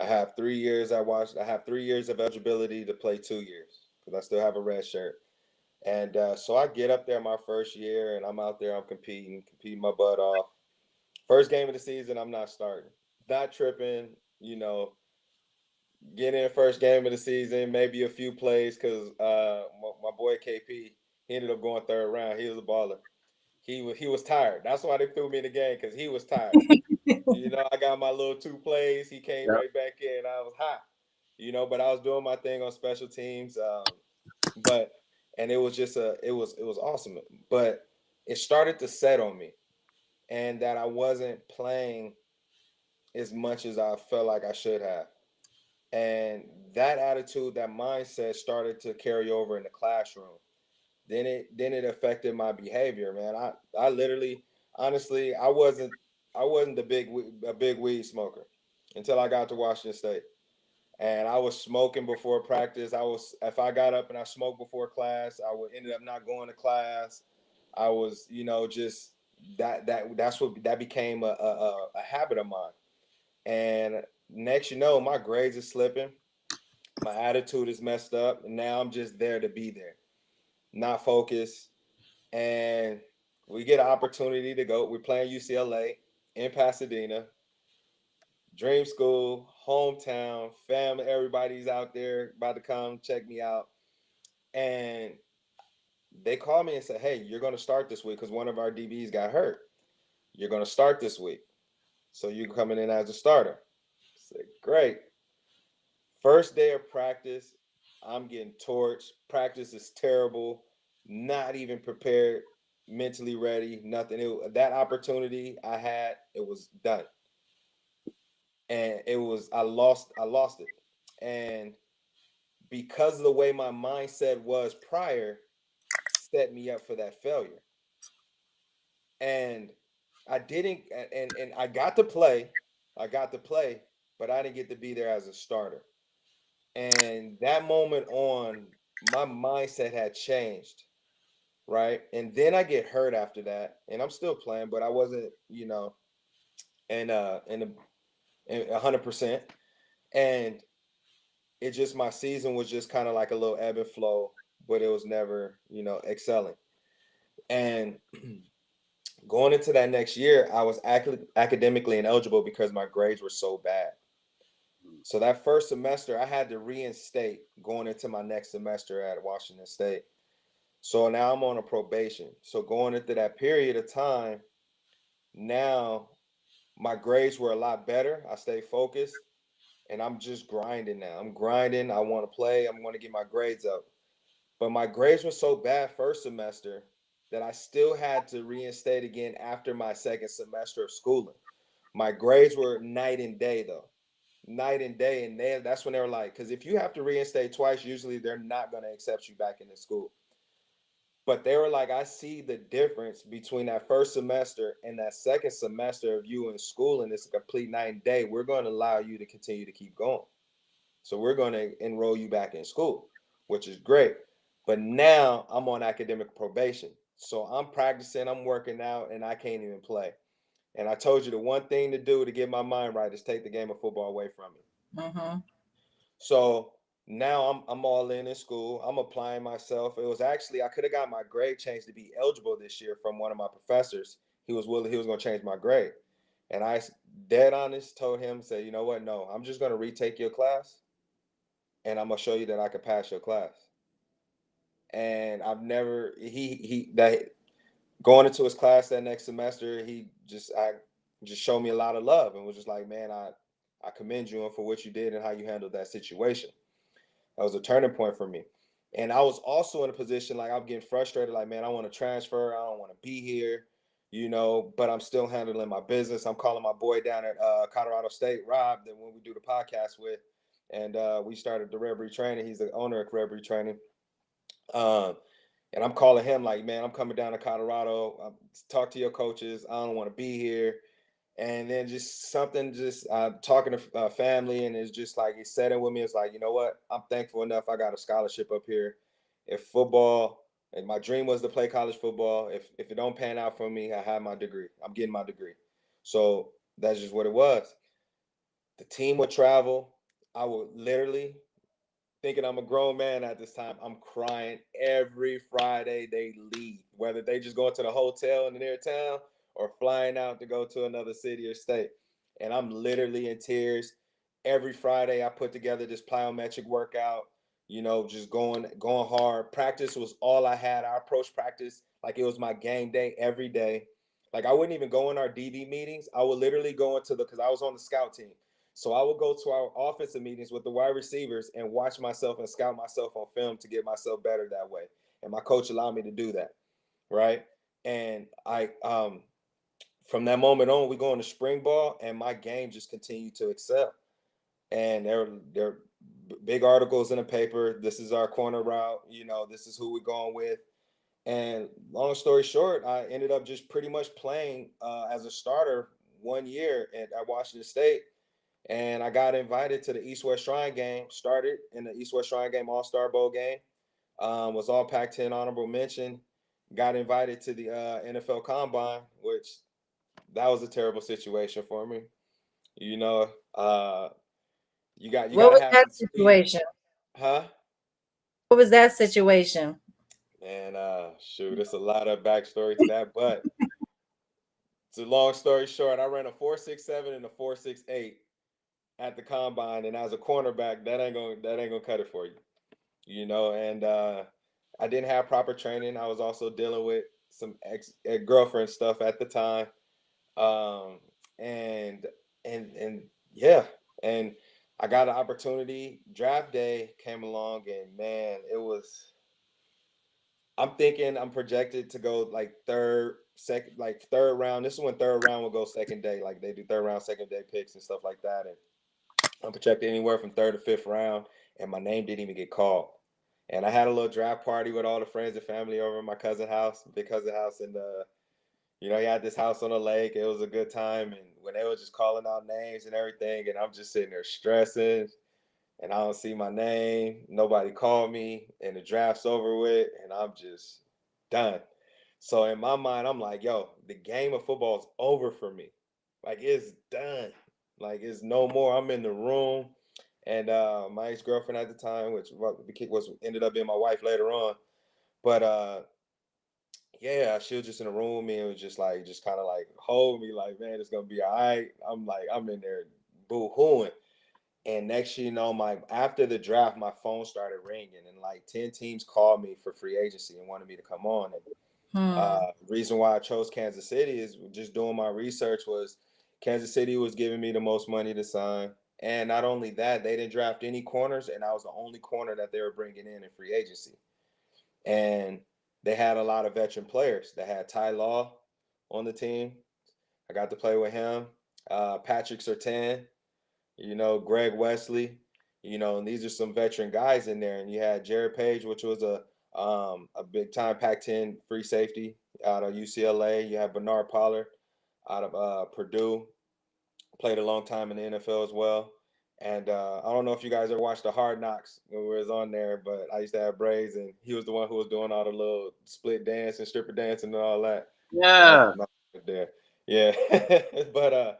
I have 3 years. I have 3 years of eligibility to play 2 years because I still have a red shirt. And so I get up there my first year, and I'm out there. I'm competing my butt off. First game of the season, I'm not starting. Not tripping. Getting in first game of the season, maybe a few plays because my boy KP, he ended up going third round. He was a baller. He was tired. That's why they threw me in the game because he was tired. I got my little 2 plays. He came Yep. right back in. I was hot. But I was doing my thing on special teams. But and it was just it was awesome. But it started to set on me, and that I wasn't playing as much as I felt like I should have. And that attitude, that mindset started to carry over in the classroom. Then it affected my behavior, man. I literally, honestly, I wasn't a big weed smoker until I got to Washington State. And I was smoking before practice. If I got up and I smoked before class, I would ended up not going to class. I was, just that became a habit of mine. And next, my grades are slipping, my attitude is messed up, and now I'm just there to be there, not focused. And we get an opportunity to go. We're playing UCLA in Pasadena, dream school, hometown, family, everybody's out there about to come check me out. And they called me and said, hey, you're going to start this week because one of our DBs got hurt. You're going to start this week. So you're coming in as a starter. I said, great. First day of practice, I'm getting torched. Practice is terrible. Not even prepared, mentally ready, nothing. That opportunity I had, it was done. And I lost it. And because of the way my mindset was prior, set me up for that failure. And I didn't and I got to play. But I didn't get to be there as a starter. And that moment on, my mindset had changed, right? And then I get hurt after that, and I'm still playing, but I wasn't, in 100%. And it just my season was just kind of like a little ebb and flow, but it was never, excelling. And going into that next year, I was academically ineligible because my grades were so bad. So that first semester, I had to reinstate going into my next semester at Washington State. So now I'm on a probation. So going into that period of time, now my grades were a lot better. I stayed focused and I'm just grinding now. I'm grinding. I want to play. I'm going to get my grades up. But my grades were so bad first semester that I still had to reinstate again after my second semester of schooling. My grades were night and day though. Night and day. And that's when they were like, because if you have to reinstate twice, usually they're not going to accept you back into school. But they were like, I see the difference between that first semester and that second semester of you in school, and it's a complete night and day. We're going to allow you to continue to keep going. So we're going to enroll you back in school, which is great. But now I'm on academic probation. So I'm practicing, I'm working out, and I can't even play. And I told you the one thing to do to get my mind right is take the game of football away from me. Mm-hmm. So now I'm all in school. I'm applying myself. It was actually I could have got my grade changed to be eligible this year from one of my professors. He was willing. He was going to change my grade, and I dead honest told him, say, you know what? No, I'm just going to retake your class, and I'm gonna show you that I could pass your class. And I've never he that going into his class that next semester, I just showed me a lot of love and was just like, man, I commend you for what you did and how you handled that situation. That was a turning point for me. And I was also in a position like I'm getting frustrated, like, man, I want to transfer. I don't want to be here, but I'm still handling my business. I'm calling my boy down at Colorado State, Rob, that when we do the podcast with, and we started the Red Training. He's the owner of Red Training. Um, and I'm calling him like, man, I'm coming down to Colorado. Talk to your coaches. I don't want to be here. And then just something, just talking to family, and it's just like he said it with me. It's like, you know what? I'm thankful enough. I got a scholarship up here. If football, and my dream was to play college football. If it don't pan out for me, I have my degree. I'm getting my degree. So that's just what it was. The team would travel. I would literally thinking I'm a grown man at this time. I'm crying every Friday they leave, whether they just go to the hotel in the near town or flying out to go to another city or state. And I'm literally in tears. Every Friday I put together this plyometric workout, just going hard. Practice was all I had. I approached practice like it was my game day every day. Like I wouldn't even go in our DB meetings. I would literally go into because I was on the scout team. So I would go to our offensive meetings with the wide receivers and watch myself and scout myself on film to get myself better that way. And my coach allowed me to do that, right? And I from that moment on, we go into spring ball, and my game just continued to excel. And there big articles in the paper. This is our corner route. This is who we're going with. And long story short, I ended up just pretty much playing as a starter 1 year at Washington State. And I got invited to the East-West Shrine game, started in the East-West Shrine game, All-Star Bowl game, was all Pac-10 honorable mention, got invited to the NFL Combine, which that was a terrible situation for me. You know, uh, you got What to was have that some speed. situation? Huh? What was that situation? And shoot, it's a lot of backstory to that, but it's a long story short. I ran a 4.67 and a 4.68 at the combine, and as a cornerback, that ain't gonna cut it for you. And I didn't have proper training. I was also dealing with some ex-girlfriend stuff at the time. Um, and and yeah, and I got an opportunity. Draft day came along, and man, I'm thinking I'm projected to go like third round. This is when third round will go second day. Like they do third round, second day picks and stuff like that. And I'm projected anywhere from third to fifth round, and my name didn't even get called. And I had a little draft party with all the friends and family over at my cousin's house, big cousin house, and he had this house on the lake. It was a good time, and when they were just calling out names and everything, and I'm just sitting there stressing, and I don't see my name. Nobody called me, and the draft's over with, and I'm just done. So in my mind, I'm like, yo, the game of football is over for me. Like it's done. Like it's no more. I'm in the room. And my ex-girlfriend at the time, which was ended up being my wife later on. But yeah, she was just in the room with me and was just kind of like hold me like, man, it's gonna be all right. I'm in there boo-hooing. And next you know, after the draft, my phone started ringing, and like 10 teams called me for free agency and wanted me to come on. And reason why I chose Kansas City is just doing my research was Kansas City was giving me the most money to sign. And not only that, they didn't draft any corners, and I was the only corner that they were bringing in free agency. And they had a lot of veteran players. They had Ty Law on the team. I got to play with him. Patrick Surtain, Greg Wesley, and these are some veteran guys in there. And you had Jared Page, which was a big time Pac-10 free safety out of UCLA. You have Bernard Pollard out of Purdue, played a long time in the NFL as well. And I don't know if you guys ever watched the Hard Knocks when we was on there, but I used to have braids, and he was the one who was doing all the little split dance and stripper dance and all that. Yeah. There, yeah. but uh,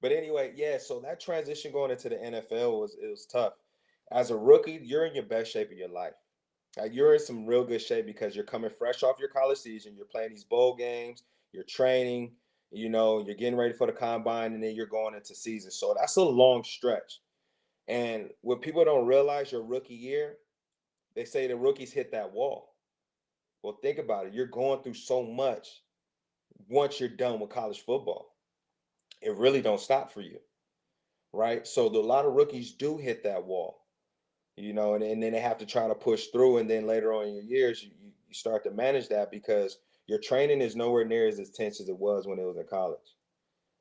but anyway, yeah. So that transition going into the NFL was tough. As a rookie, you're in your best shape of your life. You're in some real good shape because you're coming fresh off your college season. You're playing these bowl games. You're training. You're getting ready for the combine, and then you're going into season. So that's a long stretch. And what people don't realize, your rookie year, they say the rookies hit that wall. Well, think about it. You're going through so much once you're done with college football. It really don't stop for you, right? So a lot of rookies do hit that wall, and then they have to try to push through. And then later on in your years, you start to manage that because your training is nowhere near as intense as it was when it was in college.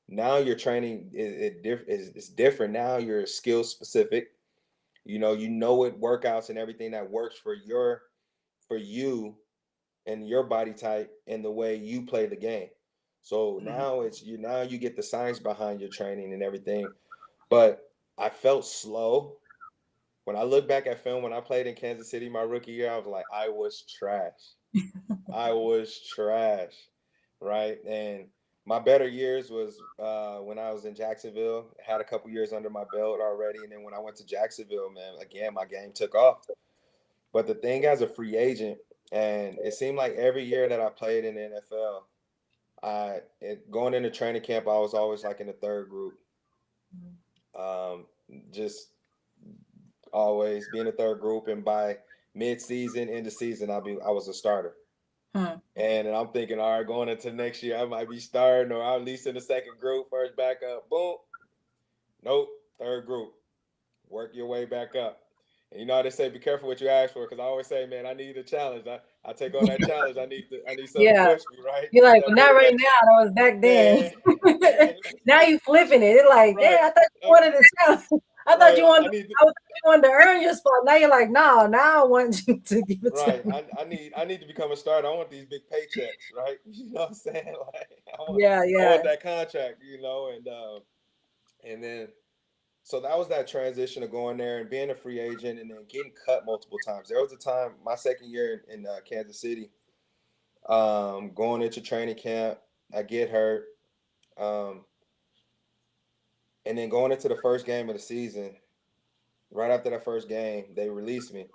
Now your training is different. Now you're skill specific. You know what workouts and everything that works for you and your body type and the way you play the game. So now you get the science behind your training and everything. But I felt slow. When I look back at film when I played in Kansas City my rookie year, I was like, I was trash. I was trash. Right. And my better years was when I was in Jacksonville. Had a couple years under my belt already. And then when I went to Jacksonville, man, again, my game took off. But the thing as a free agent, and it seemed like every year that I played in the NFL, going into training camp, I was always like in the third group. Just always be in the third group, and by mid-season, end of season, I was a starter. And I'm thinking, all right, going into next year, I might be starting, or at least in the second group, first backup. Boom, nope, third group. Work your way back up. And you know how they say, be careful what you ask for, because I always say, man, I need a challenge. I take on that challenge. I need something to push me, right? You're like, that well, not right now. That was back then. Yeah. Now you flipping it. It's like, Right. damn, I thought you wanted a challenge. I thought you wanted. I wanted to earn your spot. Now you're like, no. Now I want you to give it Right. to me. I need to become a starter. I want these big paychecks, right? You know what I'm saying? Like I Yeah. want that contract, and then so that was that transition of going there and being a free agent and then getting cut multiple times. There was a time my second year in Kansas City, going into training camp, I get hurt, and then going into the first game of the season. Right after that first game, they released me,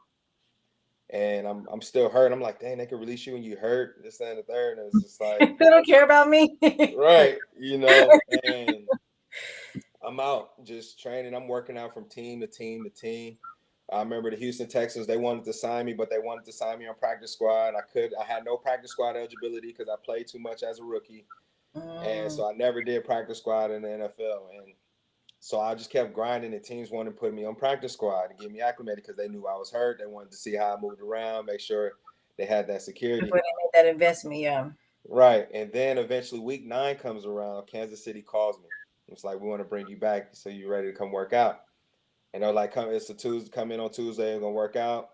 and I'm still hurt. I'm like, dang, they could release you when you hurt. This and the third, and it's just like They don't care about me. right, and I'm out just training. I'm working out from team to team to team. I remember the Houston Texans, they wanted to sign me, but they wanted to sign me on practice squad. I had no practice squad eligibility because I played too much as a rookie. And so I never did practice squad in the NFL. And so I just kept grinding, and teams wanted to put me on practice squad and get me acclimated because they knew I was hurt. They wanted to see how I moved around, make sure they had that security. Before they made that investment, yeah. Right. And then eventually week 9 comes around, Kansas City calls me. It's like, we want to bring you back, so you're ready to come work out. And they're like, it's a Tuesday, come in on Tuesday, we're gonna work out.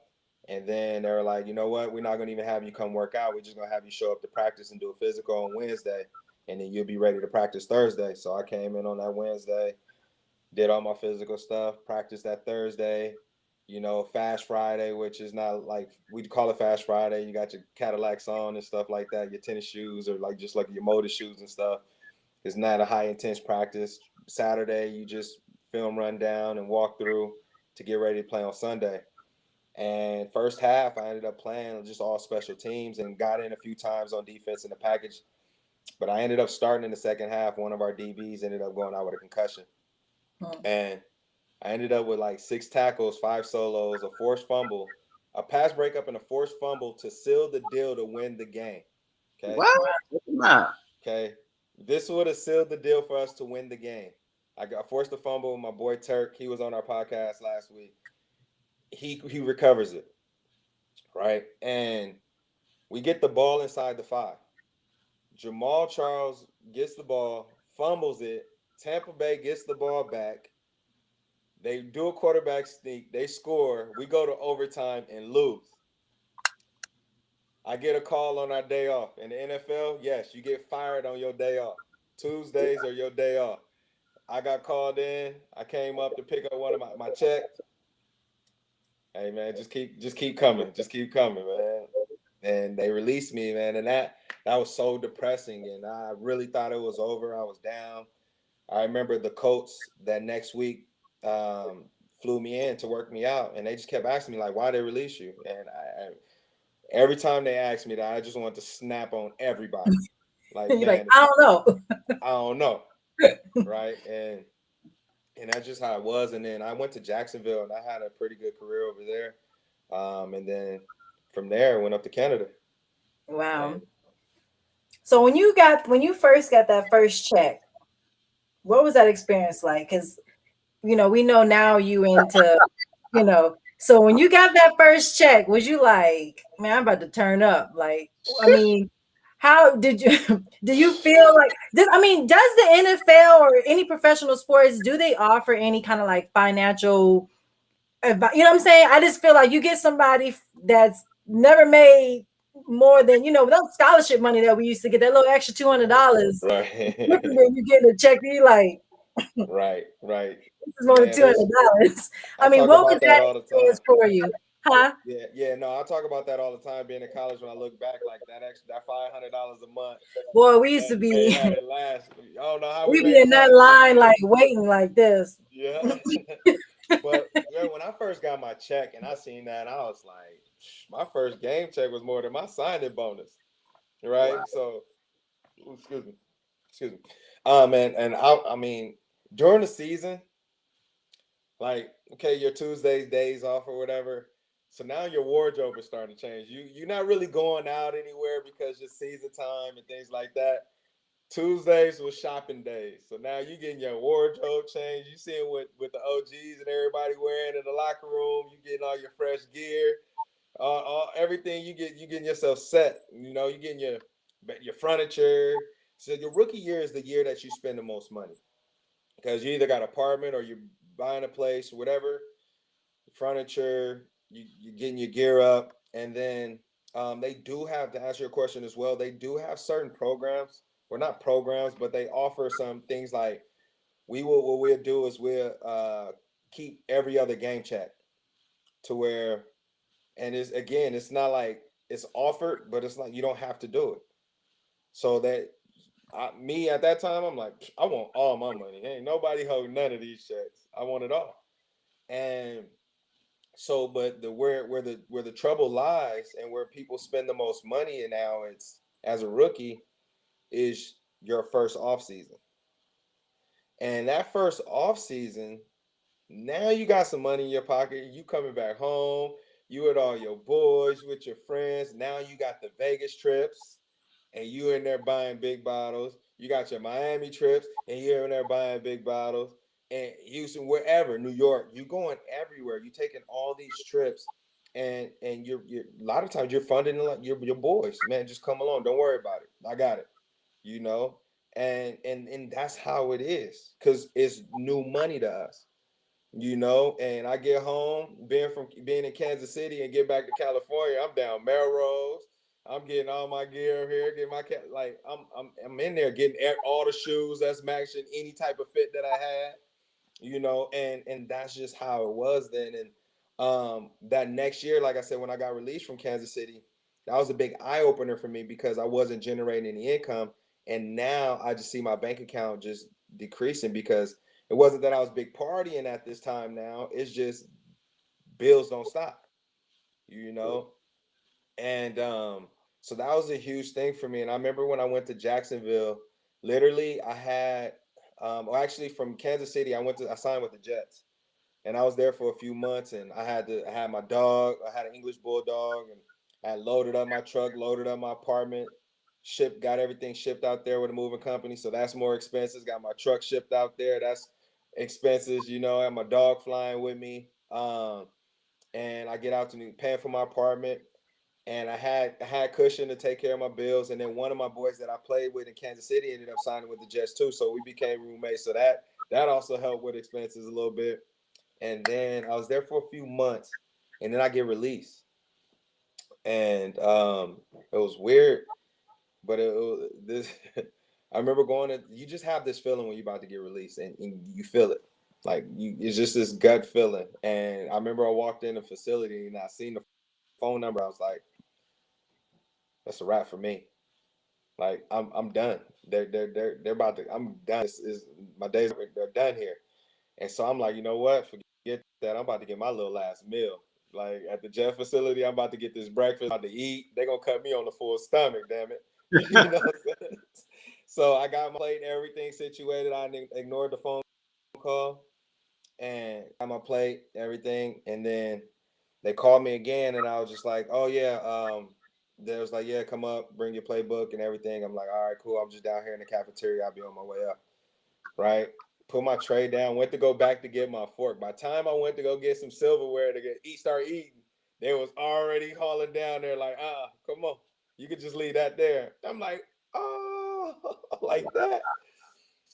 And then they're like, you know what? We're not gonna even have you come work out. We're just gonna have you show up to practice and do a physical on Wednesday, and then you'll be ready to practice Thursday. So I came in on that Wednesday, did all my physical stuff, practiced that Thursday, Fast Friday, which is not like we call it Fast Friday. You got your Cadillacs on and stuff like that, your tennis shoes or just like your motor shoes and stuff. It's not a high intense practice. Saturday, you just film rundown and walk through to get ready to play on Sunday. And first half, I ended up playing just all special teams and got in a few times on defense in the package. But I ended up starting in the second half. One of our DBs ended up going out with a concussion. And I ended up with like 6 tackles, 5 solos, a forced fumble, a pass breakup, and a forced fumble to seal the deal to win the game. Okay. What? Wow. Okay. This would have sealed the deal for us to win the game. I forced a fumble with my boy Turk. He was on our podcast last week. He recovers it. Right. And we get the ball inside the 5. Jamal Charles gets the ball, fumbles it. Tampa Bay gets the ball back. They do a quarterback sneak. They score. We go to overtime and lose. I get a call on our day off. In the NFL, yes, you get fired on your day off. Tuesdays are your day off. I got called in. I came up to pick up one of my check. Hey man, just keep coming. Just keep coming, man. And they released me, man. And that was so depressing. And I really thought it was over. I was down. I remember the Colts that next week flew me in to work me out, and they just kept asking me like, "Why they release you?" And every time they asked me that, I just wanted to snap on everybody. Like, You're like, man, I don't know. I don't know, right? And that's just how it was. And then I went to Jacksonville, and I had a pretty good career over there. And then from there, I went up to Canada. Wow. And So when you first got that first check, what was that experience like? Because we know now you into, so when you got that first check, was you like, man, I'm about to turn up? Like, I mean, how did you do you feel like this? I mean, does the NFL or any professional sports, do they offer any kind of like financial advice? You know what I'm saying? I just feel like you get somebody that's never made more than, that scholarship money that we used to get, that little extra $200. right, You get a check, you like, right. this is more than Man, $200. I I mean, talk what was about that that all the time. experience for you? Huh? Yeah. No, I talk about that all the time. Being in college, when I look back, like that $500 a month, Boy, we used that to be had it last. I don't know how we we made be it in that past line January. like waiting like this. Yeah. But when I first got my check and I seen that, I was like, my first game check was more than my signing bonus, Wow. right? So, excuse me. And I mean, during the season, like, okay, your Tuesdays, days off or whatever. So now your wardrobe is starting to change. You're not really going out anywhere because it's season time and things like that. Tuesdays was shopping days. So now you getting your wardrobe changed. You seeing what the OGs and everybody wearing in the locker room. You getting all your fresh gear, everything. You getting yourself set. You getting your furniture. So your rookie year is the year that you spend the most money because you either got an apartment or you're buying a place, whatever. Furniture, you getting your gear up, and then they do have, to answer your question as well. They do have certain programs, or not programs, but they offer some things like what we'll do is we'll keep every other game check to where, and it's not like it's offered, but it's like you don't have to do it. So that me at that time, I'm like, I want all my money. Ain't nobody holding none of these checks. I want it all. And so, but where the trouble lies and where people spend the most money, and now it's as a rookie, is your first off season. And that first off season, now you got some money in your pocket. You coming back home. You with all your boys, with your friends. Now you got the Vegas trips, and you in there buying big bottles. You got your Miami trips, and you're in there buying big bottles. And Houston, wherever, New York, you going everywhere. You taking all these trips, and you're a lot of times you're funding your boys. Man, just come along. Don't worry about it. I got it. You know, and that's how it is because it's new money to us. And I get home, being in Kansas City and get back to California, I'm down Melrose. I'm getting all my gear here, getting my like I'm in there getting all the shoes that's matching any type of fit that I had, and that's just how it was then. And that next year, like I said, when I got released from Kansas City, that was a big eye opener for me because I wasn't generating any income, and now I just see my bank account just decreasing because it wasn't that I was big partying at this time. Now it's just bills don't stop, you know, and so that was a huge thing for me. And I remember when I went to Jacksonville, literally I had, or actually from Kansas City, I signed with the Jets. And I was there for a few months, and I had my dog. I had an English bulldog, and I loaded up my truck, loaded up my apartment, got everything shipped out there with a moving company. So that's more expenses. Got my truck shipped out there. That's expenses, you know. I had my dog flying with me. And I get out to paying for my apartment, and I had cushion to take care of my bills. And then one of my boys that I played with in Kansas City ended up signing with the Jets too, so we became roommates. So that also helped with expenses a little bit. And then I was there for a few months, and then I get released, and it was weird, but this. I remember going to. You just have this feeling when you're about to get released, and you feel it, like it's just this gut feeling. And I remember I walked in the facility and I seen the phone number. I was like, "That's a wrap for me. Like I'm done. They're about to. I'm done. This is my days. They're done here." And so I'm like, you know what? Forget that. I'm about to get my little last meal. Like at the jet facility, I'm about to get this breakfast, about to eat. They're gonna cut me on the full stomach, damn it. You know what I'm saying? So I got my plate, everything situated. I ignored the phone call and got my plate, everything. And then they called me again, and I was just like, oh yeah, they was like, yeah, come up, bring your playbook and everything. I'm like, all right, cool. I'm just down here in the cafeteria. I'll be on my way up. Right? Put my tray down, went to go back to get my fork. By the time I went to go get some silverware to start eating, they was already hauling down there like, come on. You could just leave that there. I'm like, oh, like that.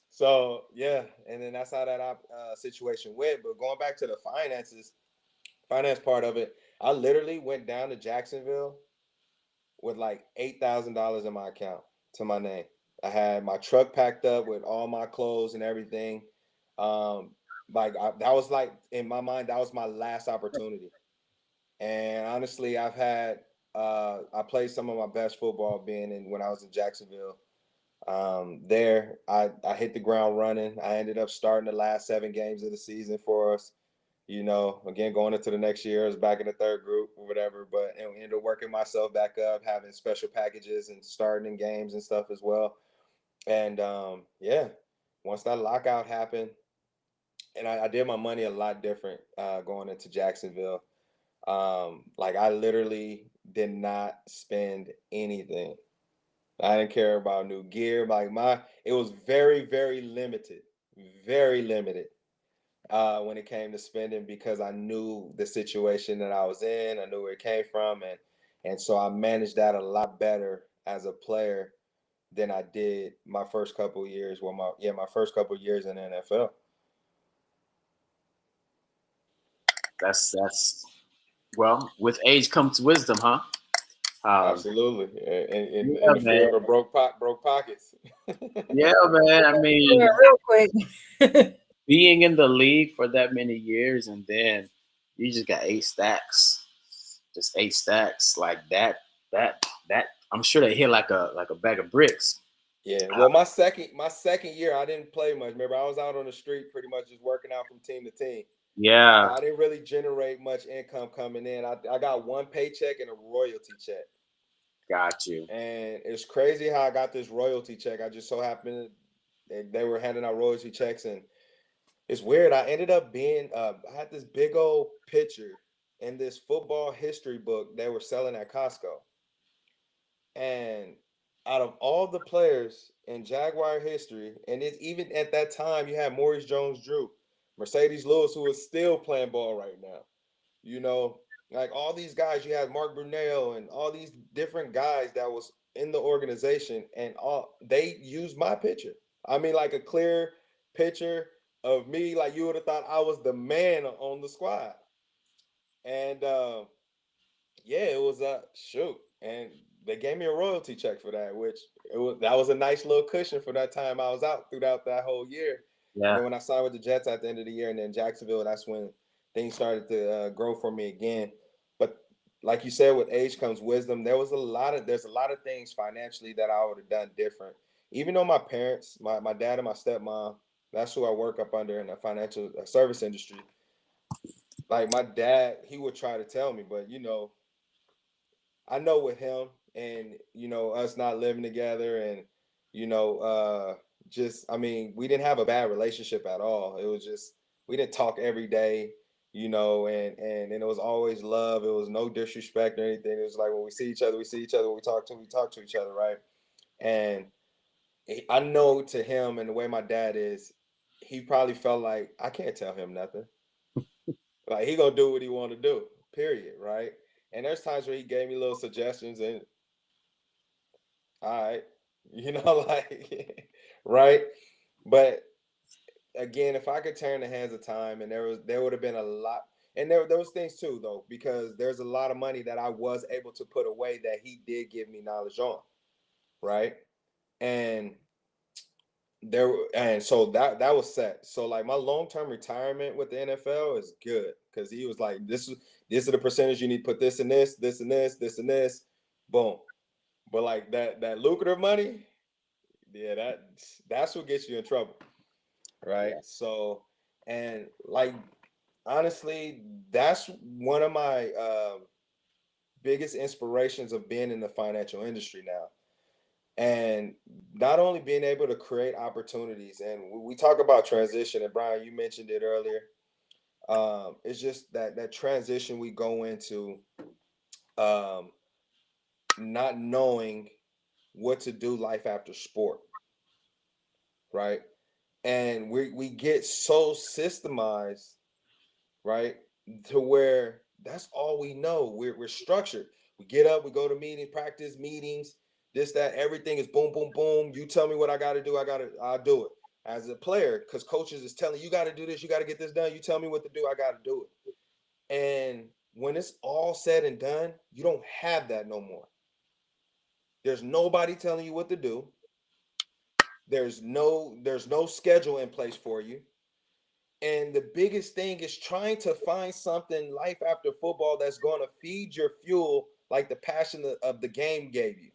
So yeah, and then that's how that situation went. But going back to the finance part of it, I literally went down to Jacksonville with like $8,000 in my account to my name. I had my truck packed up with all my clothes and everything. Um, that was like in my mind, that was my last opportunity. And honestly, I played some of my best football being in when I was in Jacksonville. I hit the ground running. I ended up starting the last 7 games of the season for us. You know, again, going into the next year, I was back in the third group or whatever, but ended up working myself back up, having special packages and starting in games and stuff as well. And yeah, once that lockout happened, and I did my money a lot different going into Jacksonville. Like I literally did not spend anything. I didn't care about new gear. It was very, very limited when it came to spending because I knew the situation that I was in. I knew where it came from, and so I managed that a lot better as a player than I did my first couple of years. Well, my first couple of years in the NFL. That's well, with age comes wisdom, huh? Absolutely, in Yeah, the man. fear of broke pockets. Yeah, man. I Yeah, mean, real quick. being in the league for that many years and then you just got 8 stacks, just 8 stacks like that. I'm sure they hit like a bag of bricks. Yeah, well, my second year, I didn't play much. Remember, I was out on the street, pretty much just working out from team to team. So Yeah, I didn't really generate much income coming in. I got one paycheck and a royalty check, got you. and it's crazy how I got this royalty check. I just so happened they were handing out royalty checks, and it's weird. I ended up being I had this big old picture in this football history book they were selling at Costco. And out of all the players in Jaguar history, and it's even at that time, you had Maurice Jones-Drew, Mercedes Lewis, who is still playing ball right now. You know, like all these guys, you had Mark Brunell and all these different guys that was in the organization, and all they used my picture. I mean, like a clear picture of me, like you would have thought I was the man on the squad. And yeah, it was a shoot, and they gave me a royalty check for that, which that was a nice little cushion for that time I was out throughout that whole year. And Yeah, then when I signed with the Jets at the end of the year, and then Jacksonville, that's when things started to grow for me again. But like you said, with age comes wisdom. There's a lot of things financially that I would have done different. Even though my parents, my dad and my stepmom, that's who I work up under in the financial service industry. Like my dad, he would try to tell me, but I know with him and us not living together and you know just I mean we didn't have a bad relationship at all. It was just we didn't talk every day, you know, and it was always love. It was no disrespect or anything. It was like when we see each other, we see each other. When we talk to each other, right? And I know to him and the way my dad is, he probably felt like I can't tell him nothing. Like he gonna do what he want to do. Period. Right. And there's times where he gave me little suggestions and all right, you know, like right. But again, if I could turn the hands of time, and there would have been a lot, and there was things too though, because there's a lot of money that I was able to put away that he did give me knowledge on, right? And so that was set. So like my long-term retirement with the NFL is good because he was like, this is the percentage you need to put this and this, this and this, this and this, boom. But like that lucrative money, yeah, that's what gets you in trouble, right? Yeah. So and like honestly, that's one of my biggest inspirations of being in the financial industry now. And not only being able to create opportunities, and we talk about transition, and Brian, you mentioned it earlier. It's just that transition we go into, um, not knowing what to do life after sport, right? And we get so systemized, right? To where that's all we know. We're structured. We get up, we go to meetings, practice meetings, this, that, everything is boom, boom, boom. You tell me what I gotta do, I'll do it. As a player, because coaches is telling you gotta do this, you gotta get this done. You tell me what to do, I gotta do it. And when it's all said and done, you don't have that no more. There's nobody telling you what to do. There's no schedule in place for you. And the biggest thing is trying to find something life after football that's going to feed your fuel like the passion of the game gave you.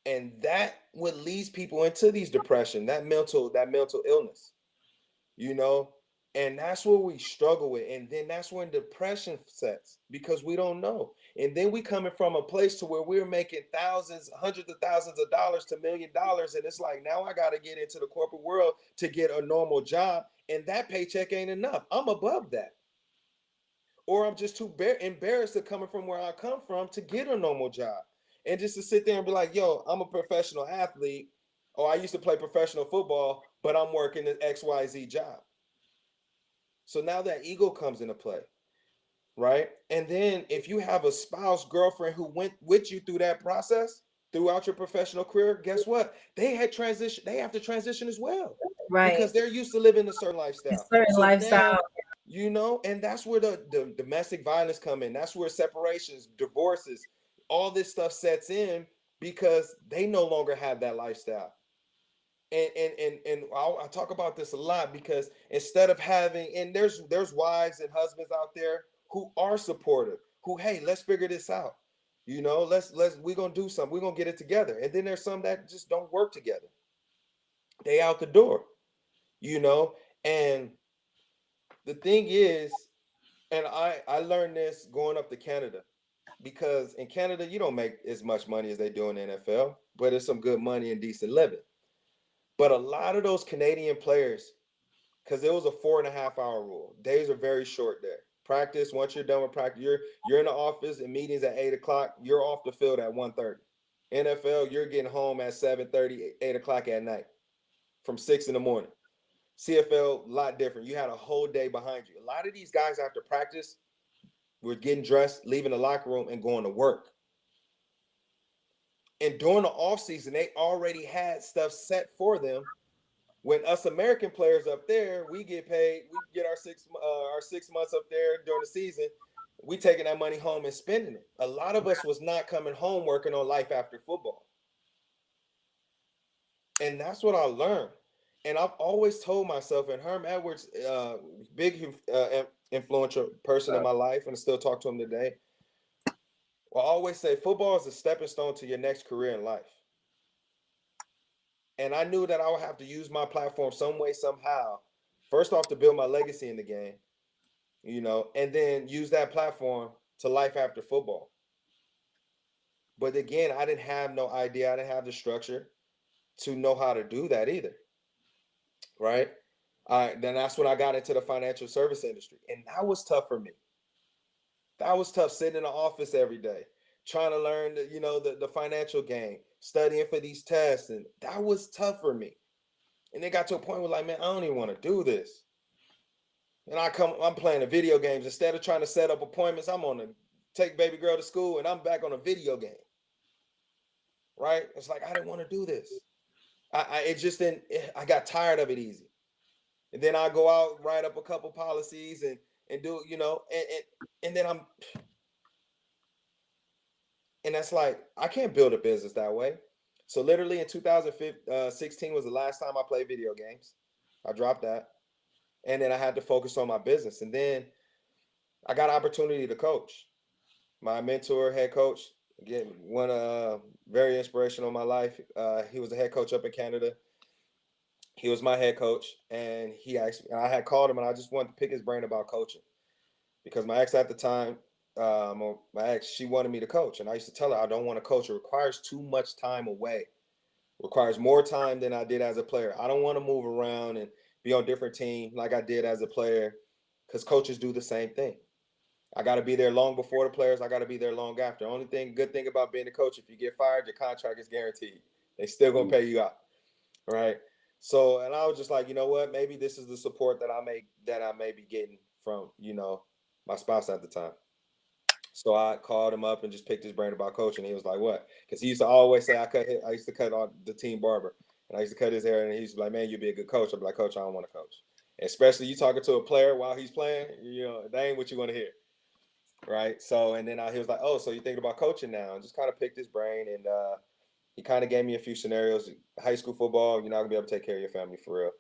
And that what leads people into these depression, that mental illness, you know? And that's where we struggle with. And then that's when depression sets because we don't know. And then we coming from a place to where we're making thousands, hundreds of thousands of dollars to $1 million. And it's like, now I got to get into the corporate world to get a normal job. And that paycheck ain't enough. I'm above that. Or I'm just too embarrassed to coming from where I come from to get a normal job. And just to sit there and be like, yo, I'm a professional athlete. Or I used to play professional football, but I'm working an XYZ job. So now that ego comes into play, right? And then if you have a spouse, girlfriend who went with you through that process throughout your professional career, guess what? They have to transition as well Right. because they're used to living a certain A lifestyle. certain So lifestyle. now, and that's where the domestic violence come in. That's where separations, divorces, all this stuff sets in because they no longer have that lifestyle. And I talk about this a lot because instead of having, and there's wives and husbands out there who are supportive, who, hey, let's figure this out. Let's we're gonna do something, we're gonna get it together. And then there's some that just don't work together. They out the door, you know. And the thing is, and I learned this going up to Canada, because in Canada you don't make as much money as they do in the NFL, but it's some good money and decent living. But a lot of those Canadian players, because it was a 4.5 hour rule. Days are very short there. Practice, once you're done with practice, you're in the office and meetings at 8 o'clock. You're off the field at 1:30. NFL, you're getting home at 7:30, 8 o'clock at night from 6 in the morning. CFL, a lot different. You had a whole day behind you. A lot of these guys after practice were getting dressed, leaving the locker room, and going to work. And during the offseason, they already had stuff set for them. When us American players up there, we get paid, we get our 6 months up there during the season, we taking that money home and spending it. A lot of us was not coming home working on life after football. And that's what I learned. And I've always told myself, and Herm Edwards, big influential person in my life, and I still talk to him today. Well, I always say football is a stepping stone to your next career in life. And I knew that I would have to use my platform some way, somehow, first off, to build my legacy in the game, and then use that platform to life after football. But again, I didn't have no idea. I didn't have the structure to know how to do that either. Right. Then that's when I got into the financial service industry, and that was tough for me. That was tough, sitting in the office every day, trying to learn the financial game, studying for these tests, and that was tough for me. And it got to a point where, like, man, I don't even want to do this. And I'm playing the video games instead of trying to set up appointments. I'm on to take baby girl to school, and I'm back on a video game. Right? It's like I didn't want to do this. It just didn't. I got tired of it easy. And then I go out, write up a couple policies, and do and then that's like, I can't build a business that way. So literally in 2016 was the last time I played video games. I dropped that, and then I had to focus on my business. And then I got an opportunity to coach. My mentor, head coach, again, one very inspirational in my life. He was a head coach up in Canada. He was my head coach, and he asked me, and I had called him, and I just wanted to pick his brain about coaching, because my ex at the time, my ex, she wanted me to coach, and I used to tell her I don't want to coach. It requires too much time away. It requires more time than I did as a player. I don't want to move around and be on different teams like I did as a player, because coaches do the same thing. I got to be there long before the players. I got to be there long after. Good thing about being a coach, if you get fired, your contract is guaranteed. They still gonna pay you out, right? So, and I was just like, you know what? Maybe this is the support that I may be getting from my spouse at the time. So I called him up and just picked his brain about coaching. He was like, "What?" Because he used to always say, I used to cut on the team barber, and I used to cut his hair, and he's like, "Man, you'd be a good coach." I'm like, "Coach, I don't want to coach." Especially you talking to a player while he's playing, that ain't what you want to hear. Right. So, and then he was like, "Oh, so you thinking about coaching now?" And just kind of picked his brain, and he kind of gave me a few scenarios. High school football, you're not gonna be able to take care of your family for real,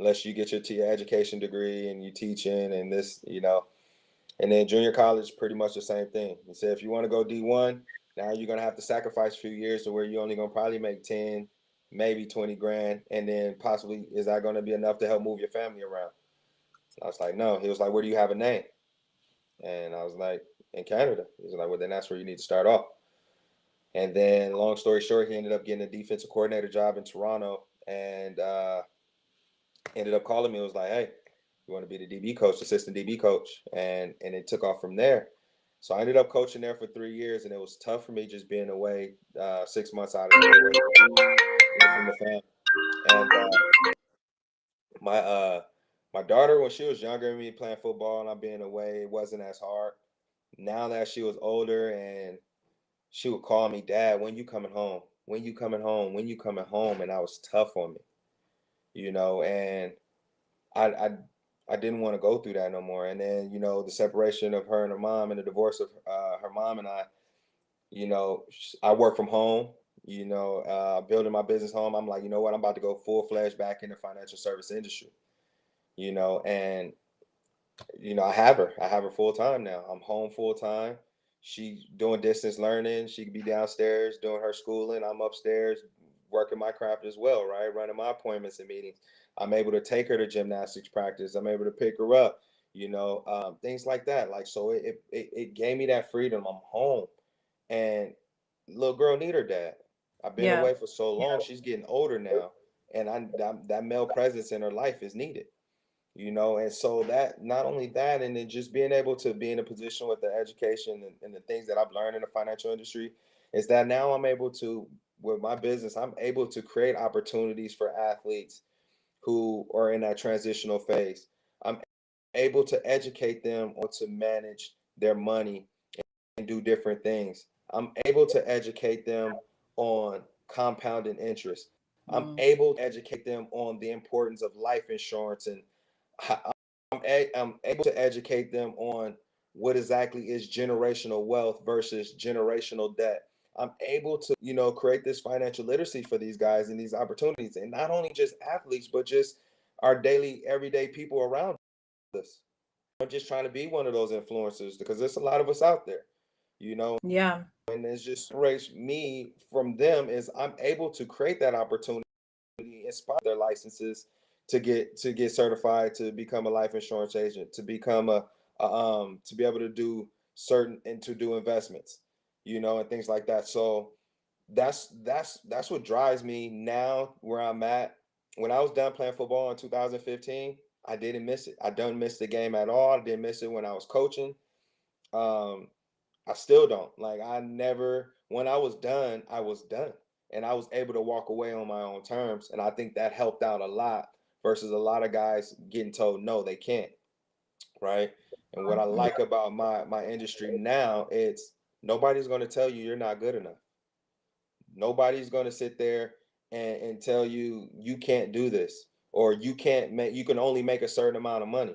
unless you get your education degree and you teaching and this. And then junior college, pretty much the same thing. He said, if you want to go D1, now you're gonna have to sacrifice a few years to where you're only gonna probably make 10, maybe 20 grand, and then possibly, is that gonna be enough to help move your family around? I was like, no. He was like, where do you have a name? And I was like, in Canada. He was like, well, then that's where you need to start off. And then, long story short, he ended up getting a defensive coordinator job in Toronto, and ended up calling me. It was like, hey, you want to be the DB coach, assistant DB coach, and it took off from there. So I ended up coaching there for 3 years, and it was tough for me just being away 6 months out of the way from the family. And my my daughter, when she was younger than me, playing football and I'm being away, it wasn't as hard. Now that she was older, and she would call me, "Dad, when you coming home? When you coming home? When you coming home?" And that was tough on me. And I I I didn't want to go through that no more. And then, the separation of her and her mom, and the divorce of her mom and I work from home, building my business home. I'm like, you know what? I'm about to go full-fledged back in the financial service industry, and I have her full time now. I'm home full time. She's doing distance learning. She could be downstairs doing her schooling. I'm upstairs working my craft as well, right? Running my appointments and meetings. I'm able to take her to gymnastics practice. I'm able to pick her up, things like that. Like, so it gave me that freedom. I'm home, and little girl need her dad. I've been Yeah. away for so long. She's getting older now, and that male presence in her life is needed. And so that, not only that, and then just being able to be in a position with the education and the things that I've learned in the financial industry, is that now I'm able to, with my business, I'm able to create opportunities for athletes who are in that transitional phase. I'm able to educate them on to manage their money and do different things. I'm able to educate them on compounding interest. I'm Mm. able to educate them on the importance of life insurance, and I'm able to educate them on what exactly is generational wealth versus generational debt. I'm able to, create this financial literacy for these guys and these opportunities, and not only just athletes, but just our daily, everyday people around us. I'm just trying to be one of those influencers, because there's a lot of us out there, you know, Yeah. and it's just separates me from them is I'm able to create that opportunity, inspire their licenses to get certified to become a life insurance agent, to become to be able to do certain and to do investments, and things like that. So that's what drives me now where I'm at. When I was done playing football in 2015, I didn't miss it. I don't miss the game at all. I didn't miss it when I was coaching. I still don't. Like, I never, when I was done, I was done. And I was able to walk away on my own terms. And I think that helped out a lot versus a lot of guys getting told no, they can't. Right. And what I like about my industry now, it's nobody's going to tell you you're not good enough. Nobody's going to sit there and tell you you can't do this, or you can't make, you can only make a certain amount of money.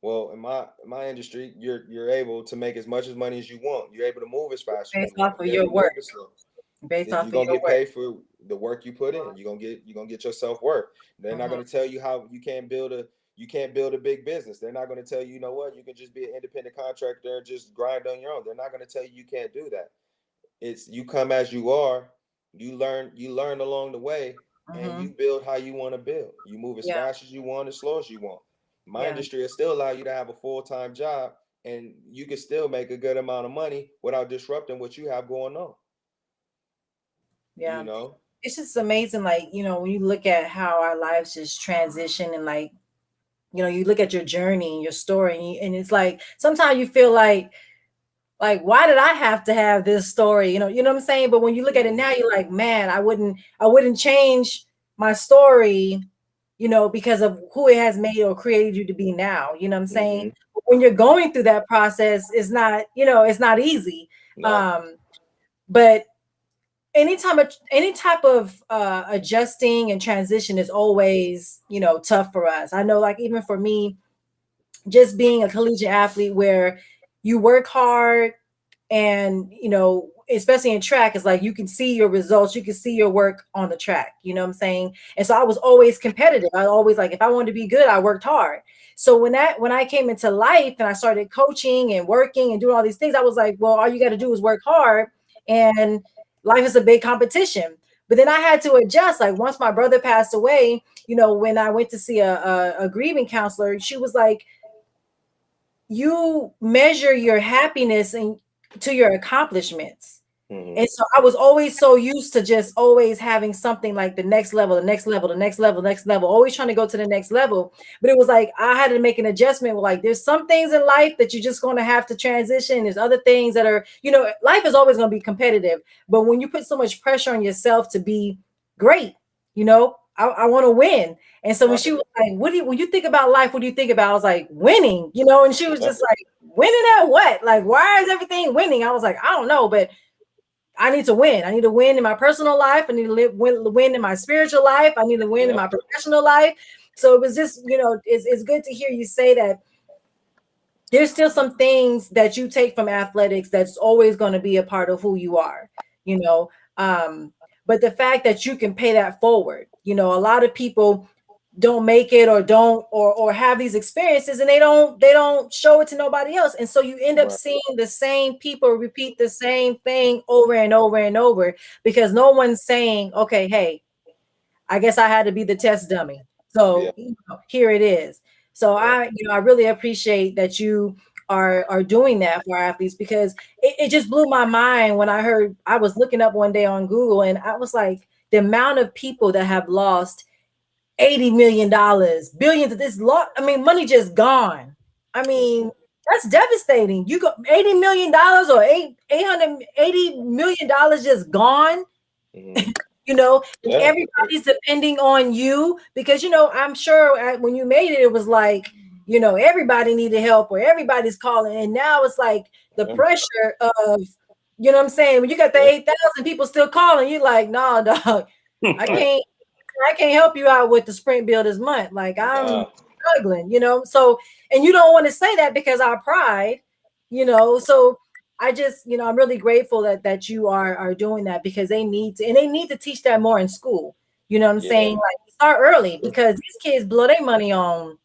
Well, in my industry, you're able to make as much as money as you want. You're able to move as fast as you Based want. off of You're able your to work. move as slow. Based off You're of gonna your get work. paid for the work you put in. You're gonna get your self worth. They're not gonna tell you how you can't build a big business. They're not gonna tell you, you know what, you can just be an independent contractor and just grind on your own. They're not gonna tell you you can't do that. It's you come as you are. You learn along the way, and you build how you want to build. You move as Yeah. fast as you want, as slow as you want. My Yeah. industry will still allow you to have a full-time job, and you can still make a good amount of money without disrupting what you have going on. Yeah. You know? It's just amazing, like, when you look at how our lives just transition, and like, you look at your journey and your story, and it's like sometimes you feel like why did I have to have this story? You know what I'm saying? But when you look at it now, you're like, man, I wouldn't change my story, because of who it has made or created you to be now. You know what I'm saying? Mm-hmm. When you're going through that process, it's not easy. No. But any type of adjusting and transition is always, tough for us. I know, like, even for me, just being a collegiate athlete where you work hard, and especially in track, it's like you can see your results, you can see your work on the track, you know what I'm saying? And so I was always competitive. I always, like, if I wanted to be good, I worked hard. So when I came into life and I started coaching and working and doing all these things, I was like, well, all you got to do is work hard, and life is a big competition. But then I had to adjust. Like, once my brother passed away, when I went to see a grieving counselor, she was like, you measure your happiness and to your accomplishments. Mm-hmm. And so I was always so used to just always having something like the next level, the next level, the next level, next level, always trying to go to the next level. But it was like I had to make an adjustment. Like, there's some things in life that you're just going to have to transition. There's other things that are, life is always going to be competitive. But when you put so much pressure on yourself to be great, I want to win. And so when she Right. was like, when you think about life, what do you think about? I was like, winning, and she was just like, winning at what? Like, why is everything winning? I was like, I don't know, but I need to win. I need to win in my personal life. I need to win in my spiritual life. I need to win in my professional life. So it was just, it's good to hear you say that there's still some things that you take from athletics that's always going to be a part of who you are, you know. But the fact that you can pay that forward, a lot of people don't make it, or don't or have these experiences, and they don't show it to nobody else, and so you end up Right. seeing the same people repeat the same thing over and over and over, because no one's saying, okay, hey, I guess I had to be the test dummy, Yeah. so here it is. So Yeah. I really appreciate that you are doing that for our athletes, because it just blew my mind when I was looking up one day on Google, and I was like, the amount of people that have lost $80 million, billions of this lot. I mean, money just gone. I mean, that's devastating. You go $80 million or $880 just gone, Mm-hmm. and Yeah. everybody's depending on you, because, I'm sure when you made it, it was like, everybody needed help, or everybody's calling. And now it's like the Yeah. pressure of, what I'm saying? When you got the 8,000 people still calling, you're like, nah, dog, I Right. can't help you out with the sprint bill this month. Like, I'm Uh, struggling, So, and you don't want to say that because our pride, So I just, I'm really grateful that you are doing that, because they need to, and they need to teach that more in school. You know what I'm yeah. saying? Like, start early, because these kids blow their money on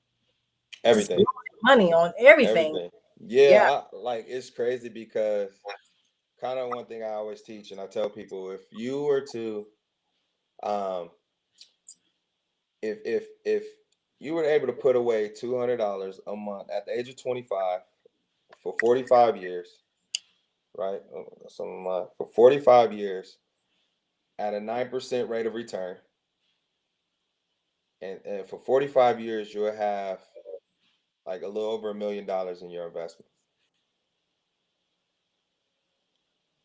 just blow Everything. their money on everything. Everything. Yeah. Yeah. Like, it's crazy because kind of one thing I always teach, and I tell people, if you were to um if you were able to put away $200 a month at the age of 25 for 45 years, right? For 45 years at a 9% rate of return, And for 45 years, you'll have like a little over $1 million in your investment.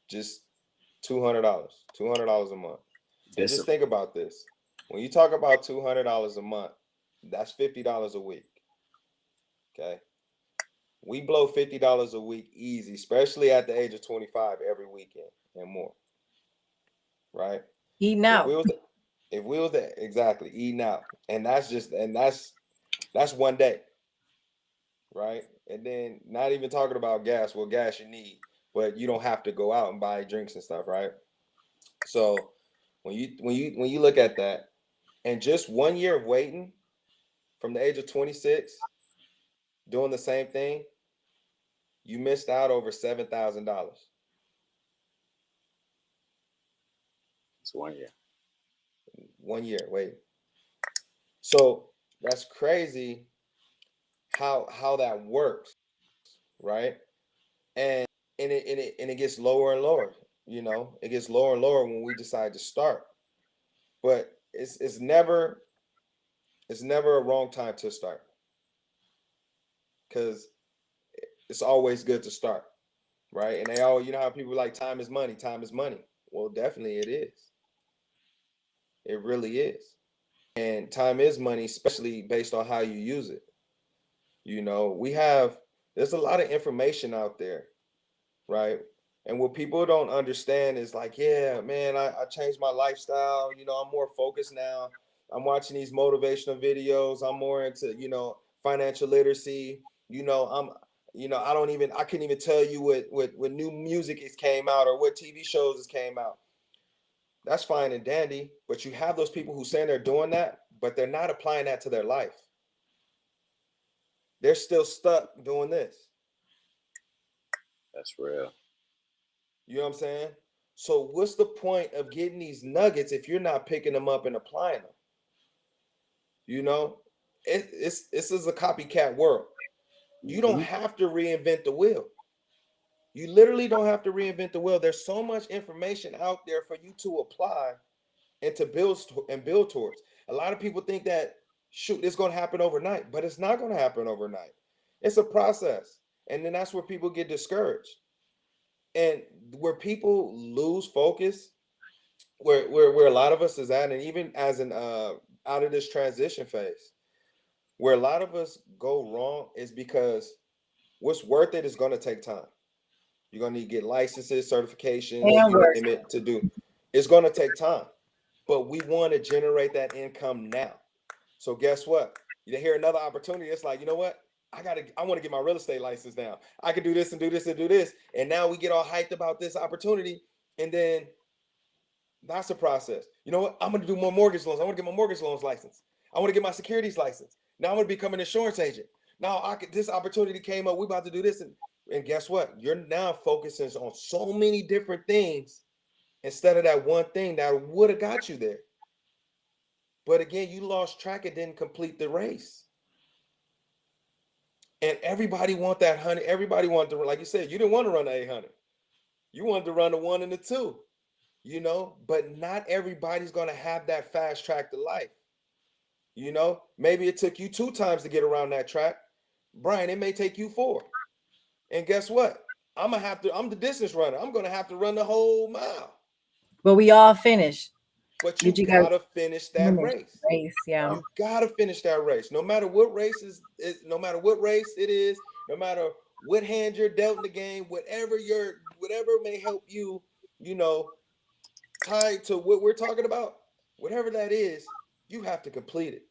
Just $200, $200 a month. And just think about this. When you talk about $200 a month, that's $50 a week. Okay. We blow $50 a week easy, especially at the age of 25 every weekend and more. Right? Eating out. If we was exactly eating out. And that's one day. Right? And then not even talking about gas. Well, gas you need, but you don't have to go out and buy drinks and stuff, right? So when you look at that, and just 1 year of waiting from the age of 26, doing the same thing, you missed out over $7,000. It's 1 year. 1 year, wait. So that's crazy how that works, right? And it gets lower and lower. It gets lower and lower when we decide to start. But it's never a wrong time to start, because it's always good to start, right? And they all, how people like time is money, time is money. Well, definitely it is. It really is. And time is money, especially based on how you use it. There's a lot of information out there, right? And what people don't understand is like, yeah, man, I changed my lifestyle. I'm more focused now. I'm watching these motivational videos. I'm more into, financial literacy. I couldn't even tell you what new music has came out or what TV shows has came out. That's fine and dandy, but you have those people who saying they're doing that, but they're not applying that to their life. They're still stuck doing this. That's real. You know what I'm saying? So what's the point of getting these nuggets if you're not picking them up and applying them? This is a copycat world. You don't have to reinvent the wheel. You literally don't have to reinvent the wheel. There's so much information out there for you to apply and to build towards. A lot of people think that, shoot, it's going to happen overnight, but it's not going to happen overnight. It's a process. And then that's where people get discouraged. And where people lose focus, where a lot of us is at, and even as an out of this transition phase, where a lot of us go wrong is because what's worth it is going to take time. You're going to need to get licenses, certifications, you name it to do. It's going to take time, but we want to generate that income now. So guess what? You hear another opportunity. It's like, you know what? I want to get my real estate license now. I can do this and do this and do this. And now we get all hyped about this opportunity. And then that's the process. You know what? I'm going to do more mortgage loans. I want to get my mortgage loans license. I want to get my securities license. Now I'm going to become an insurance agent. Now this opportunity came up. We're about to do this. And guess what? You're now focusing on so many different things instead of that one thing that would have got you there. But again, you lost track and didn't complete the race. And everybody want that 100. Everybody wanted to, like you said, you didn't want to run the 800. You wanted to run the 1 and the 2, but not everybody's going to have that fast track to life. Maybe it took you 2 times to get around that track. Brian, it may take you 4. And guess what? I'm the distance runner. I'm going to have to run the whole mile. But we all finish. But you gotta finish that race. Yeah. You gotta finish that race. No matter what race no matter what race it is, no matter what hand you're dealt in the game, whatever may help you, tied to what we're talking about, whatever that is, you have to complete it.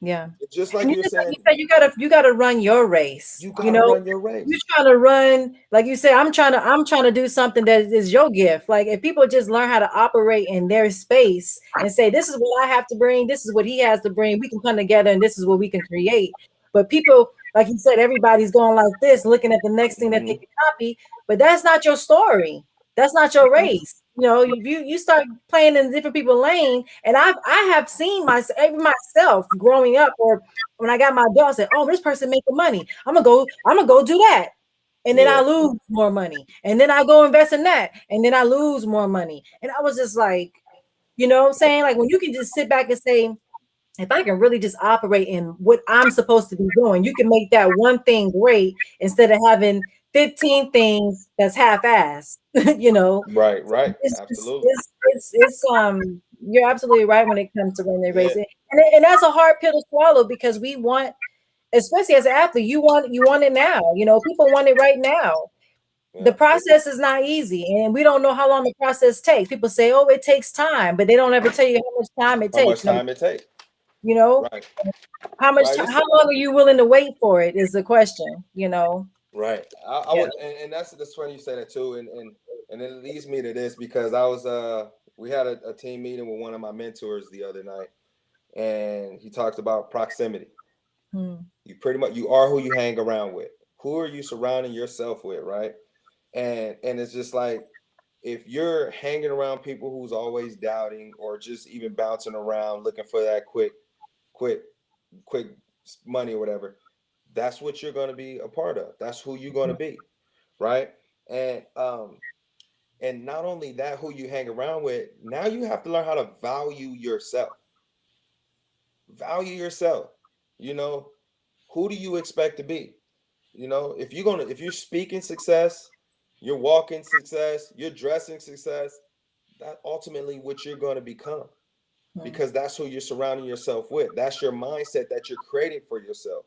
Yeah. Just like you're saying, you gotta run your race. You gotta run your race. You're trying to run, like you say, I'm trying to do something that is your gift. Like if people just learn how to operate in their space and say, this is what I have to bring, this is what he has to bring, we can come together and this is what we can create. But people, like you said, everybody's going like this, looking at the next thing that they can copy, but that's not your story. That's not your race. You start playing in different people's lane, and I have seen myself growing up, or when I got my daughter, I said, "Oh, this person making money. I'm gonna go do that," and then I lose more money, and then I go invest in that, and then I lose more money, and I was just like, what I'm saying? Like when you can just sit back and say, if I can really just operate in what I'm supposed to be doing, you can make that one thing great instead of having 15 things that's half-assed, you know. Right, So right. it's just Absolutely. it's you're absolutely right when it comes to running the race. Yeah, And that's a hard pill to swallow because we want, especially as an athlete, you want it now. You know, people want it right now. The yeah. process is not easy, and we don't know how long the process takes. People say, "Oh, it takes time," but they don't ever tell you how much time it How much takes. No, time it takes. you know, Right. how much Right. time, how long are you willing to wait for it is the question, you know. Right. I Yeah. would, and that's funny you say that too, and it leads me to this because I was we had a team meeting with one of my mentors the other night, and he talked about proximity. Hmm. You pretty much you are who you hang around with. Who are you surrounding yourself with, right? And it's just like if you're hanging around people who's always doubting or just even bouncing around looking for that quick, quick money or whatever, that's what you're going to be a part of. That's who you're going to be, right? And and not only that, who you hang around with, now you have to learn how to value yourself. Value yourself. You know, who do you expect to be? You know, if you're speaking success, you're walking success, you're dressing success, that ultimately what you're going to become Hmm. because that's who you're surrounding yourself with. That's your mindset that you're creating for yourself.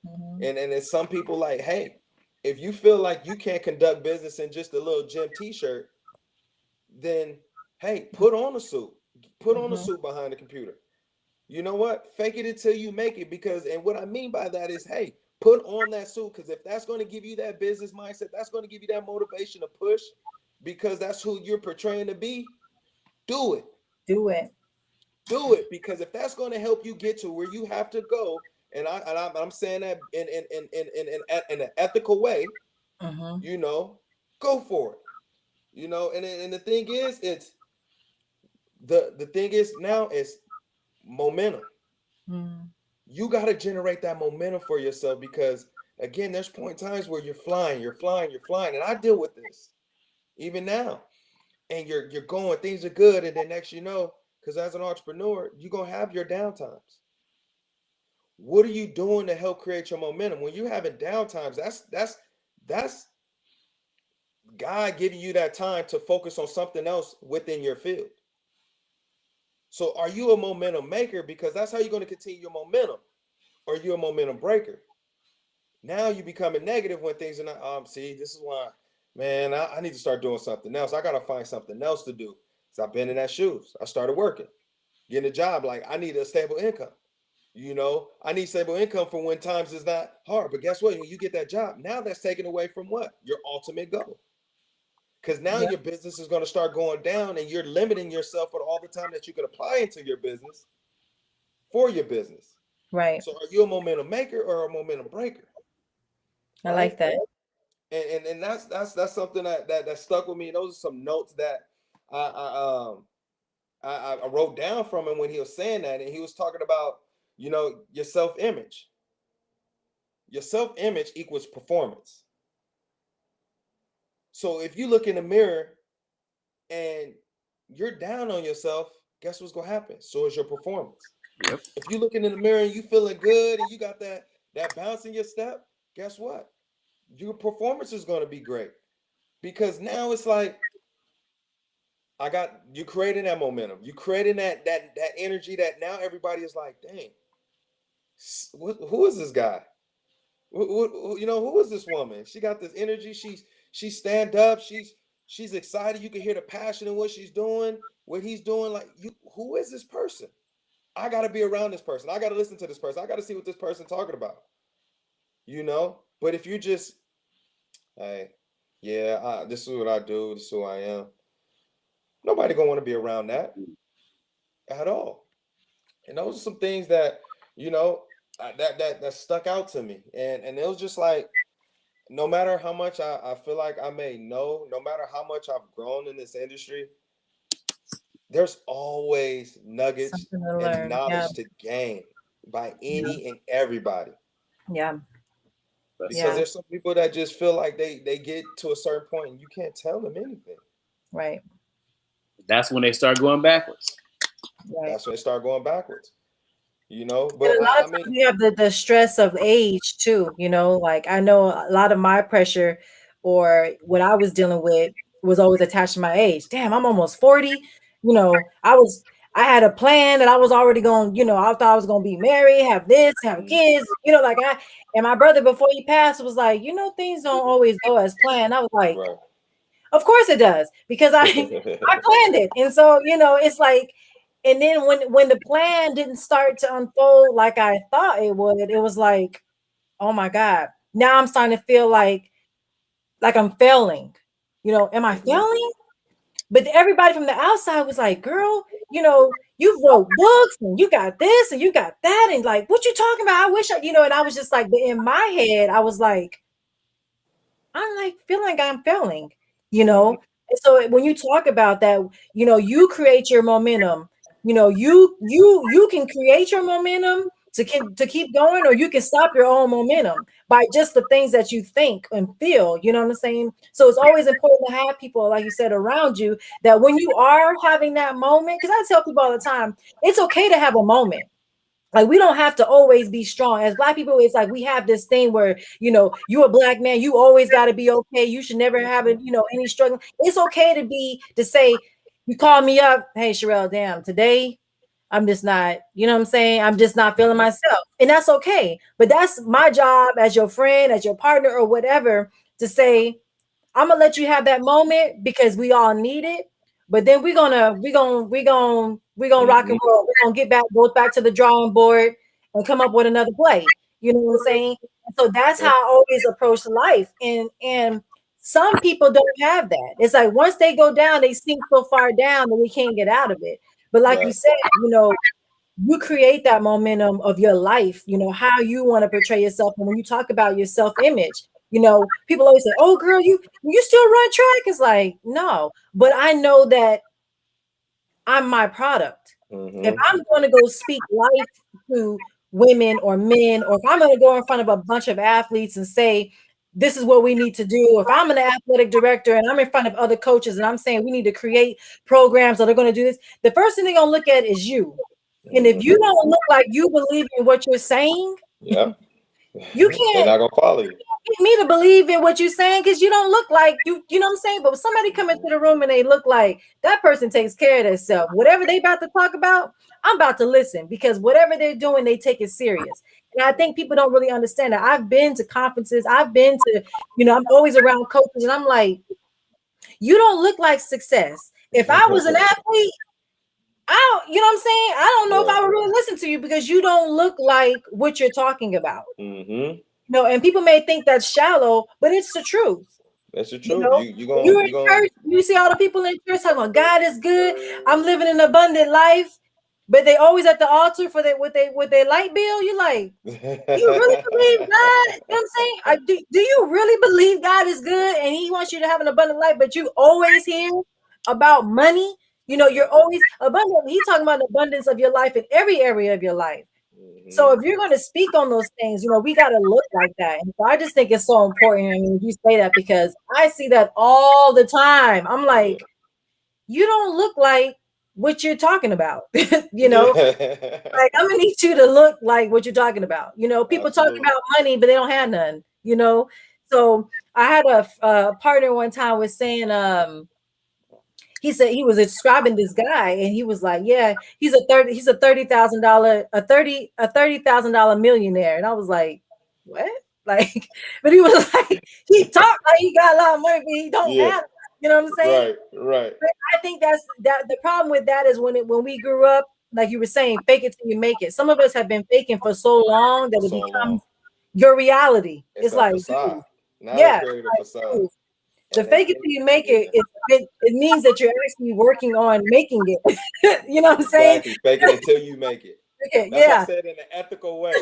Hmm. And it's some people like, hey, if you feel like you can't conduct business in just a little gym t-shirt, then hey, put on a suit. Put on a Hmm. suit behind the computer. You know what? Fake it until you make it. Because, and what I mean by that is, hey, put on that suit. Because if that's going to give you that business mindset, that's going to give you that motivation to push because that's who you're portraying to be. Do it. Do it. Do it. Because if that's going to help you get to where you have to go, I'm saying that in an ethical way, Hmm. you know, go for it. You know, and the thing is, it's the thing is now is momentum. Hmm. You got to generate that momentum for yourself because again, there's point times where you're flying, and I deal with this even now. And you're going, things are good, and then next you know, because as an entrepreneur, you're gonna have your downtimes. What are you doing to help create your momentum when you're having downtimes? That's God giving you that time to focus on something else within your field. So are you a momentum maker? Because that's how you're going to continue your momentum. Or you're a momentum breaker. Now you becoming negative when things are not. See, this is why, man, I need to start doing something else. I gotta find something else to do. So I've been in that shoes. I started working, getting a job. Like I need a stable income. You know, I need stable income for when times is not hard. But guess what? When you get that job, now that's taken away from what? Your ultimate goal. Because now Yeah. your business is going to start going down and you're limiting yourself for all the time that you can apply into your business for your business. Right. So are you a momentum maker or a momentum breaker? I Right? like that. And that's something that stuck with me. And those are some notes that I I um I wrote down from him when he was saying that. And he was talking about, you know, your self-image. Your self-image equals performance. So if you look in the mirror and you're down on yourself, guess what's gonna happen? So is your performance. Yep. If you looking in the mirror and you feeling good and you got that bounce in your step, guess what? Your performance is gonna be great. Because now it's like I got you creating that momentum. You creating that energy that now everybody is like, dang, who is this guy? You know, who is this woman? She got this energy. She's stand up. She's excited. You can hear the passion in what she's doing, what he's doing. Like, you, who is this person? I got to be around this person. I got to listen to this person. I got to see what this person talking about. You know. But if you just, hey, yeah, this is what I do. This is who I am. Nobody gonna want to be around that at all. And those are some things that you know that stuck out to me. And it was just like no matter how much I feel like I may know, no matter how much I've grown in this industry, there's always nuggets Something to and learn. Yeah. knowledge to gain by Yeah. any and everybody. Yeah. That's Because Yeah. there's some people that just feel like they get to a certain point and you can't tell them anything. Right. that's when they start going backwards. Right. That's when they start going backwards. you know. And But a lot of I mean, times you have the stress of age too, you know, like I know a lot of my pressure or what I was dealing with was always attached to my age. Damn, I'm almost 40. You know, I had a plan that I was already going, you know, I thought I was going to be married, have this, have kids, you know, and my brother before he passed was like, you know, things don't always go as planned. I was like, right. of course it does, because I planned it. And so, you know, it's like, and then when the plan didn't start to unfold like I thought it would, it was like, oh my God. Now I'm starting to feel like I'm failing. You know, am I failing? But everybody from the outside was like, girl, you know, you wrote books and you got this and you got that. And like, what you talking about? I wish I, you know, and I was just like, but in my head, I was like, I'm like feeling like I'm failing, you know. And so when you talk about that, you know, you create your momentum. You know, you can create your momentum to keep going, or you can stop your own momentum by just the things that you think and feel. You know what I'm saying? So it's always important to have people, like you said, around you that when you are having that moment, because I tell people all the time, it's okay to have a moment. Like we don't have to always be strong. As Black people, it's like we have this thing where, you know, you're a Black man, you always got to be okay. You should never have it, you know, any struggle. It's okay to say, you call me up, hey Sherelle, damn, today I'm just not, you know what I'm saying? I'm just not feeling myself. And that's okay. But that's my job as your friend, as your partner, or whatever, to say, I'm gonna let you have that moment because we all need it. But then we're gonna rock and roll. We're gonna go back to the drawing board and come up with another play. You know what I'm saying? So that's how I always approach life. And some people don't have that. It's like once they go down, they sink so far down that we can't get out of it. But like you Right. said, you know, you create that momentum of your life, you know, how you want to portray yourself. And when you talk about your self-image, you know, people always say, oh girl, you still run track. It's like, no, but I know that I'm my product. If I'm going to go speak life to women or men, or if I'm going to go in front of a bunch of athletes and say, this is what we need to do. If I'm an athletic director and I'm in front of other coaches and I'm saying we need to create programs that are going to do this, the first thing they're going to look at is you. And if you don't look like you believe in what you're saying, Yep. you They're can't not gonna follow you. get me to believe in what you're saying because you don't look like you know what I'm saying? But when somebody come into the room and they look like that person takes care of themselves, whatever they about to talk about, I'm about to listen because whatever they're doing, they take it serious. And I think people don't really understand that. I've been to conferences, I've been to, you know, I'm always around coaches, and I'm like, you don't look like success. If I was an athlete, you know what I'm saying? I don't know if Right. I would really listen to you because you don't look like what you're talking about. Mm-hmm. You know, and people may think that's shallow, but it's the truth. That's the You truth. know, you're in You gonna church, you see all the people in church talking about God is good. I'm living an abundant life, but they always at the altar for their with their light bill. You're like, do you really believe God? You know what I'm saying? Do you really believe God is good and He wants you to have an abundant life, but you always hear about money? You know, you're always abundant. He's talking about the abundance of your life in every area of your life. So if you're going to speak on those things, you know, we got to look like that. And so I just think it's so important. I mean, you say that because I see that all the time. I'm yeah. like, you don't look like what you're talking about. You know, Yeah. like I'm gonna need you to look like what you're talking about. You know, people talk Absolutely. about money, but they don't have none. You know, so I had a partner one time was saying, he said he was describing this guy, and he was like, "Yeah, he's a $30,000 $30,000 millionaire," and I was like, "What?" Like, but he was like, he talked like he got a lot of money, but he don't Yeah. have it. You know what I'm saying? Right. Right. But I think that the problem with that is when we grew up, like you were saying, fake it till you make it. Some of us have been faking for so long that For it so long. becomes your reality. It's It's a like, dude, facade. Now they yeah, created a like, facade. dude, the And fake it till you make it, yeah. it means that you're actually working on making it. You know what I'm saying? Exactly. Fake it until you make it. Okay, That's why I yeah. said in an ethical way.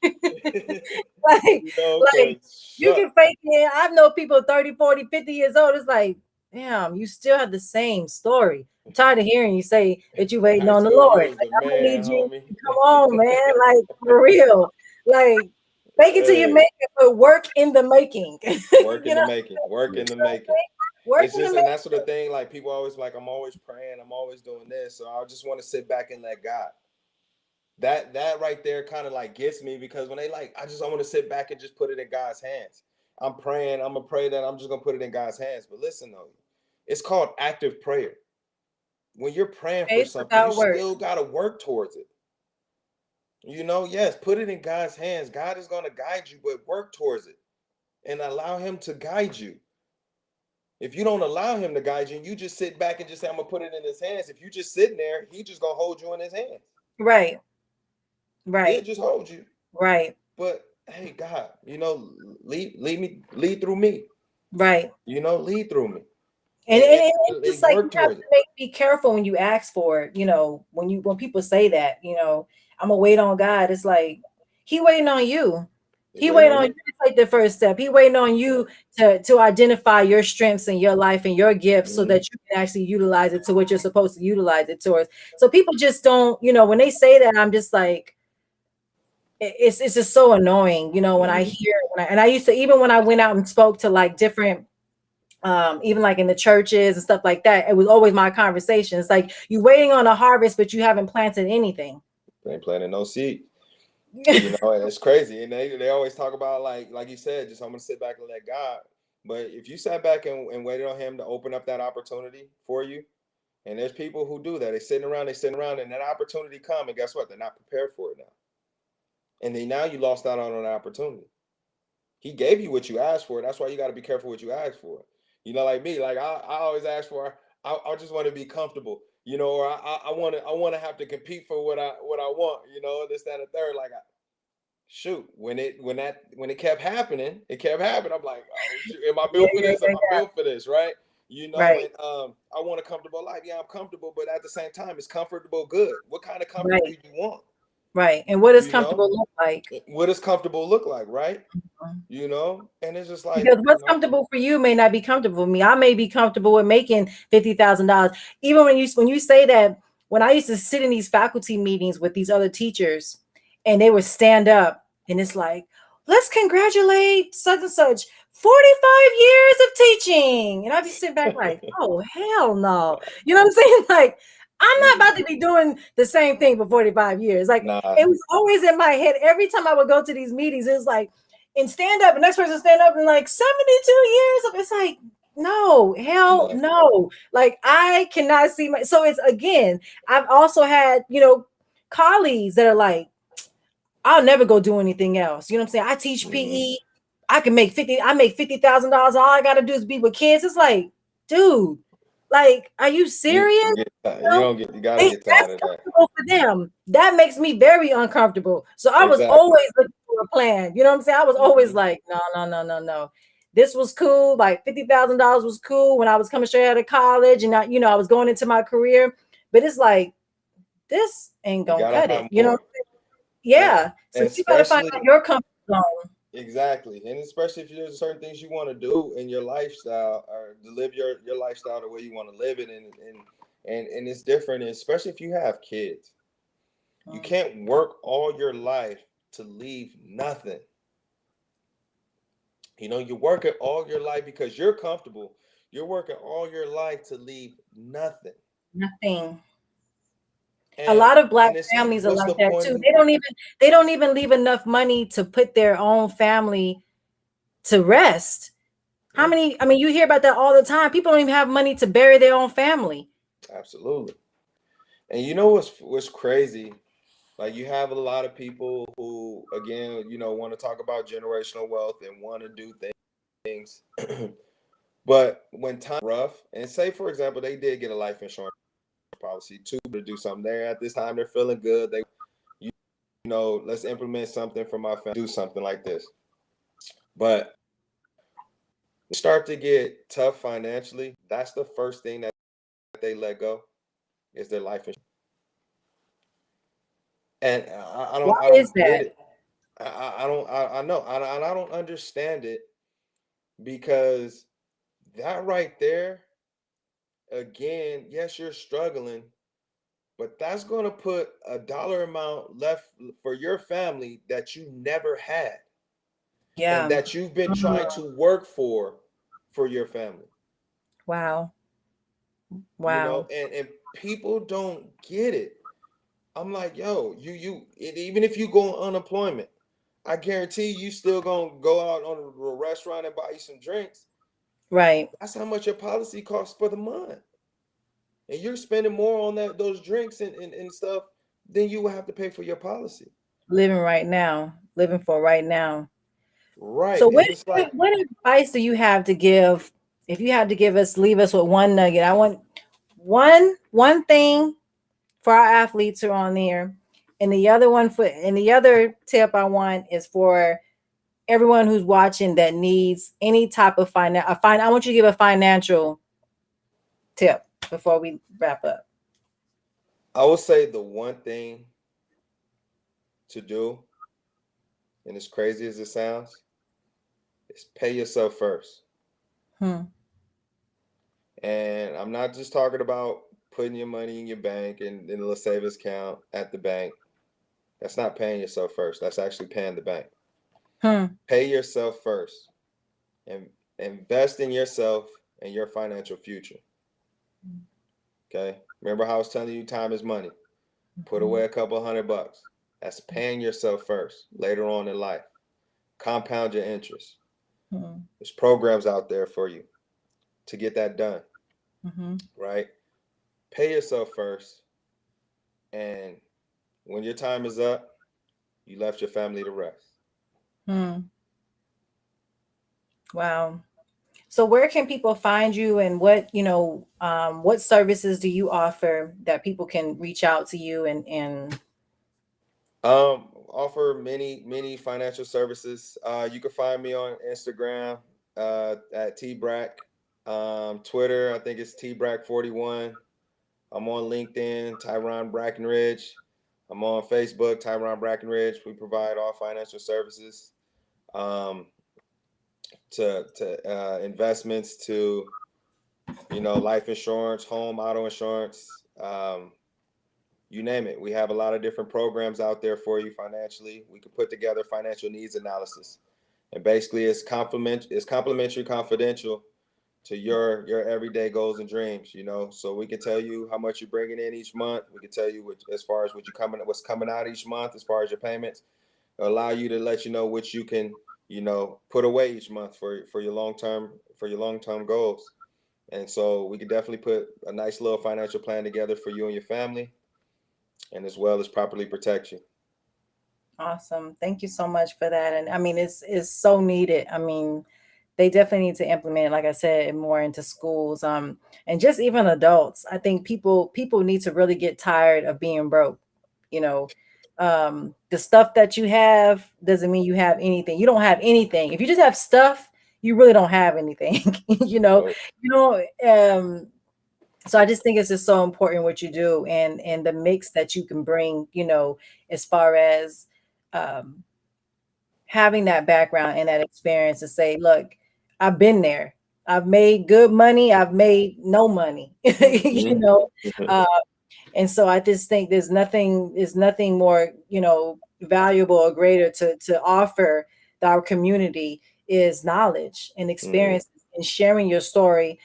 like, You know, like because you can fake it. I know people 30, 40, 50 years old. It's like, damn, you still have the same story. I'm tired of hearing you say that you're waiting high on the school, you Lord. was Like, the I'm gonna man, need you homie. to come on, man. Like for real. Like fake it till you Hey, make it, but work in the making. work You in the know, making. Work in the making. work It's in the just, making. and that's sort of thing. Like people always like, I'm always praying, I'm always doing this. So I just want to sit back and let God. that right there kind of like gets me, because when they like, I want to sit back and just put it in God's hands. I'm praying. I'm gonna pray that I'm just gonna put it in God's hands. But listen though, it's called active prayer. When you're praying for Faith something, you without work. still gotta work towards it. You know, yes, put it in God's hands. God is gonna guide you, but work towards it and allow Him to guide you. If you don't allow Him to guide you, and you just sit back and just say, "I'm gonna put it in His hands," if you just sitting there, He just gonna hold you in His hands. Right. He'll Right. just hold you. Right. But hey, God, you know, lead through me. Right. You know, lead through me. And it's just like you work have towards to it. be careful when you ask for it. You know, when people say that, you know, I'm gonna wait on God. It's like He waiting on you. He waiting on you to take the first step. He waiting on you to identify your strengths in your life and your gifts so that you can actually utilize it to what you're supposed to utilize it towards. So people just don't, you know, when they say that, I'm just like, it's just so annoying, you know, when I hear and I used to, even when I went out and spoke to like different even like in the churches and stuff like that, it was always my conversation. It's like you waiting on a harvest, but you haven't planted anything. They ain't planting no seed. You know, and it's crazy. And they always talk about like you said, just I'm gonna sit back and let God. But if you sat back and waited on Him to open up that opportunity for you, and there's people who do that, they're sitting around, and that opportunity come, and guess what? They're not prepared for it now. And then now you lost out on an opportunity. He gave you what you asked for. That's why you got to be careful what you ask for. You know, like me, like I always ask for. I just want to be comfortable, you know, or I want to have to compete for what I want, you know, this, that, and third. Like, shoot, when it kept happening, I'm like, oh shoot, am I built for this? Am I built for this? Right? You know, Right. and I want a comfortable life. Yeah, I'm comfortable, but at the same time, it's comfortable good. What kind of comfort Right. do you want? Right. And what does You comfortable know, look like? what does comfortable look like, right? Mhm. You know, and it's just like, Because you what's know, comfortable for you may not be comfortable for me. I may be comfortable with making $50,000. Even when you say that, when I used to sit in these faculty meetings with these other teachers, and they would stand up, and it's like, let's congratulate such and such 45 years of teaching, and I'd be sitting back like, oh hell no, you know what I'm saying? Like, I'm not about to be doing the same thing for 45 years. Like, nah, it was always in my head every time I would go to these meetings. It was like, and stand up, and next person stand up in like 72 years of, it's like, no, hell no. Like, I cannot see my, so it's, again, I've also had, you know, colleagues that are like, I'll never go do anything else. You know what I'm saying? I teach PE. I make $50,000. All I gotta do is be with kids. It's like, dude, like, are you serious? you gotta get tired That's of that. comfortable for them. That makes me very uncomfortable. So I was Exactly. always looking for a plan. You know what I'm saying? I was always like, no. This was cool. Like $50,000 was cool when I was coming straight out of college, and I was going into my career. But it's like, this ain't You gonna gotta cut have it. You know what more. I'm saying? Yeah. So And you gotta find especially out your comfort zone. exactly. And especially if there's certain things you want to do in your lifestyle, or to live your lifestyle the way you want to live it, and it's different, especially if you have kids. You can't work all your life to leave nothing. You know, you're working all your life because you're comfortable. You're working all your life to leave nothing. Nothing. A And lot of Black it's like, families are what's like the that point too. of They don't even leave enough money to put their own family to rest. How many? I mean, you hear about that all the time. People don't even have money to bury their own family. Absolutely. And you know what's crazy? Like, you have a lot of people who, again, you know, want to talk about generational wealth and want to do things. But when time rough, and say for example, they did get a life insurance policy to do something there at this time, they're feeling good. They, you know, let's implement something for my family, do something like this. But start to get tough financially, that's the first thing that they let go is their life insurance. And Why I is don't get that? it. I know I don't understand it, because that right there, again, yes, you're struggling, but that's going to put a dollar amount left for your family that you never had, and Yeah. that you've been trying to work for your family. Wow. You know, Wow. and people don't get it. I'm like, yo, even if you go on unemployment, I guarantee you still gonna go out on a restaurant and buy you some drinks. Right. That's how much your policy costs for the month, and you're spending more on those drinks and stuff than you would have to pay for your policy. Living right now, living for right now. Right, So and it's like, what advice do you have to give? If you had to leave us with one nugget. I want one thing for our athletes who are on there. And the other tip I want is for everyone who's watching that needs any type of I want you to give a financial tip before we wrap up. I would say the one thing to do, and as crazy as it sounds, is pay yourself first. Hmm. And I'm not just talking about putting your money in your bank and in a savings account at the bank. That's not paying yourself first. That's actually paying the bank. Hmm. Pay yourself first and invest in yourself and your financial future. Okay. Remember how I was telling you time is money. Put away a couple $100. That's paying yourself first later on in life. Compound your interest. Hmm. There's programs out there for you to get that done. Hmm. Right? Pay yourself first. And when your time is up, you left your family to rest. Hmm. Wow. So where can people find you, and what services do you offer that people can reach out to you and Offer many financial services. You can find me on Instagram at tbrack. Twitter, I think it's tbrack41. I'm on LinkedIn, Tyron Brackenridge. I'm on Facebook, Tyron Brackenridge. We provide all financial services, um, to investments, to life insurance, home, auto insurance. You name it. We have a lot of different programs out there for you financially. We can put together financial needs analysis, and basically, it's complimentary, confidential to your everyday goals and dreams. So we can tell you how much you're bringing in each month. We can tell you as far as what's coming out each month as far as your payments. Allow you to let you know which you can put away each month for your long term goals. And so we could definitely put a nice little financial plan together for you and your family, and as well as properly protect you. awesome. Thank you so much for that. And I mean, it's so needed. I mean, they definitely need to implement, like I said, more into schools, and just even adults. I think people need to really get tired of being broke. You know, the stuff that you have doesn't mean you have anything. You don't have anything. If you just have stuff, you really don't have anything. you know, Nope. you know. So I just think it's just so important what you do, and the mix that you can bring. As far as um, having that background and that experience to say, look, I've been there. I've made good money. I've made no money. you Mhm. know, uh, and so I just think there's nothing more, valuable or greater to offer our community is knowledge and Mhm. experience and sharing your story.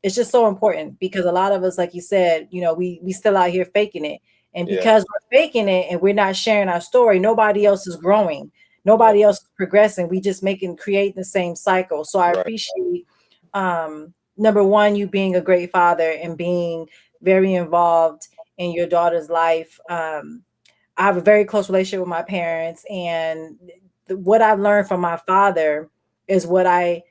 It's just so important because a lot of us, like you said, we still out here faking it. And Yeah. because we're faking it and we're not sharing our story, nobody else is growing. Right. Nobody else is progressing. We just create the same cycle. So I Right. appreciate number one, you being a great father and being very involved in your daughter's life. I have a very close relationship with my parents, and what I've learned from my father is what I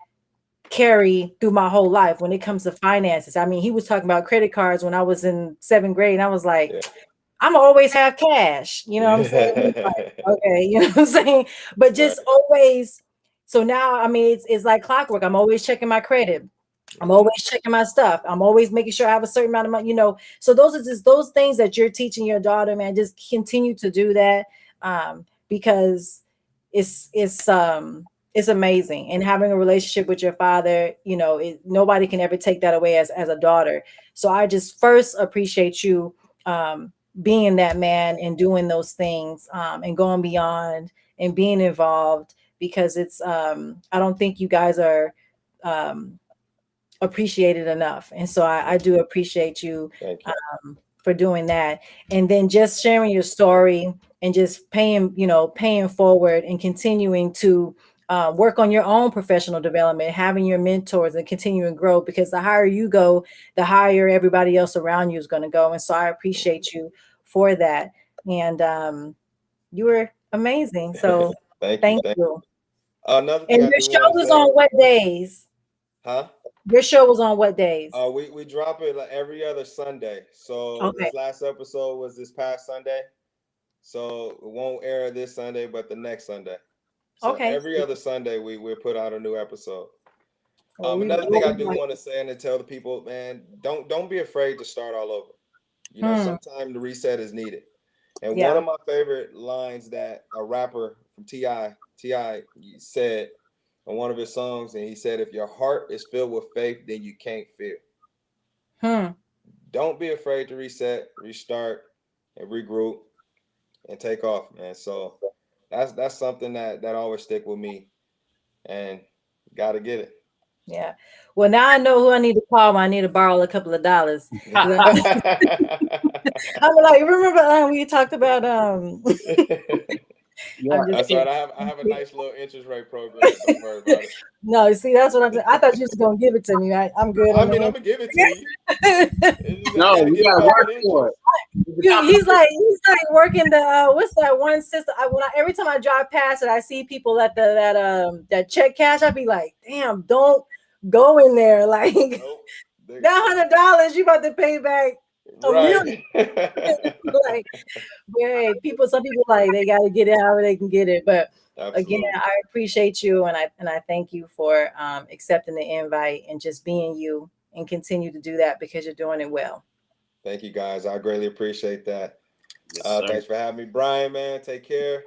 carry through my whole life when it comes to finances. I mean, he was talking about credit cards when I was in seventh grade, and I was like, Yeah. I'm always have cash. You know what I'm saying? He's like, okay, you know what I'm saying? But Right. just always. So now, I mean, it's like clockwork. I'm always checking my credit. I'm Mhm. always checking my stuff. I'm always making sure I have a certain amount of money. So those are just those things that you're teaching your daughter, man. Just continue to do that, because it's amazing. And having a relationship with your father, nobody can ever take that away as a daughter. So I just first appreciate you being that man and doing those things, and going beyond and being involved, because I don't think you guys are um, appreciated enough. And so I do appreciate you Thank you. for for doing that. And then just sharing your story and just paying forward and continuing to work on your own professional development, having your mentors and continuing to grow, because the higher you go, the higher everybody else around you is going to go. And so I appreciate you for that. And you were amazing. So Thank you. thank you. Another thing And I your do show want to was say, on what days? huh? Your show was on what days? We drop it like every other Sunday. So Okay. this last episode was this past Sunday. So it won't air this Sunday, but the next Sunday. So Okay. every other Sunday we put out a new episode. Well, Another thing I do want to say and to tell the people, man, don't be afraid to start all over. You know, sometimes the reset is needed. And one of my favorite lines that a rapper from T.I. said on one of his songs, and he said, if your heart is filled with faith, then you can't fear. Don't be afraid to reset, restart, and regroup and take off, man. So that's something that always stick with me, and gotta get it. Yeah. Well, now I know who I need to call when I need to borrow a couple of dollars. I'm like, remember we talked about Yeah, that's right. I have a nice little interest rate program. Don't worry about it. No, see, that's what I'm saying. I thought you was gonna give it to me. I'm good. I'm gonna give it to you. No, you gotta work for it. He's like working the what's that one system? Every time I drive past it, I see people at that check cash. I'd be like, damn, don't go in there. Like that $100 you about to pay back a million. Like, yeah, some people like they got to get it however they can get it. But again, I appreciate you and I thank you for accepting the invite and just being you, and continue to do that because you're doing it well. Thank you, guys. I greatly appreciate that. Thanks for having me, Brian. Man, take care.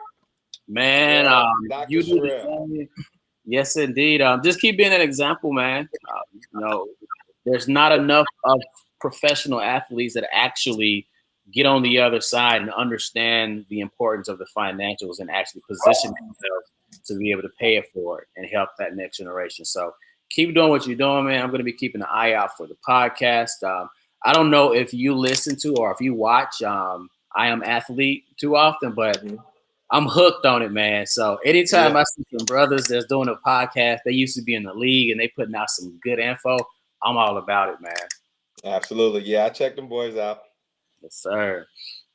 Man, Dr. Sherrill. Yes, indeed. Just keep being an example, man. You know, there's not enough of professional athletes that actually get on the other side and understand the importance of the financials and actually position themselves to be able to pay it forward and help that next generation. So keep doing what you're doing, man. I'm going to be keeping an eye out for the podcast. I don't know if you listen to or if you watch I Am Athlete too often, but I'm hooked on it, man. So anytime I see some brothers that's doing a podcast, they used to be in the league and they putting out some good info, I'm all about it, man. Absolutely. Yeah, I check them boys out. Yes, sir.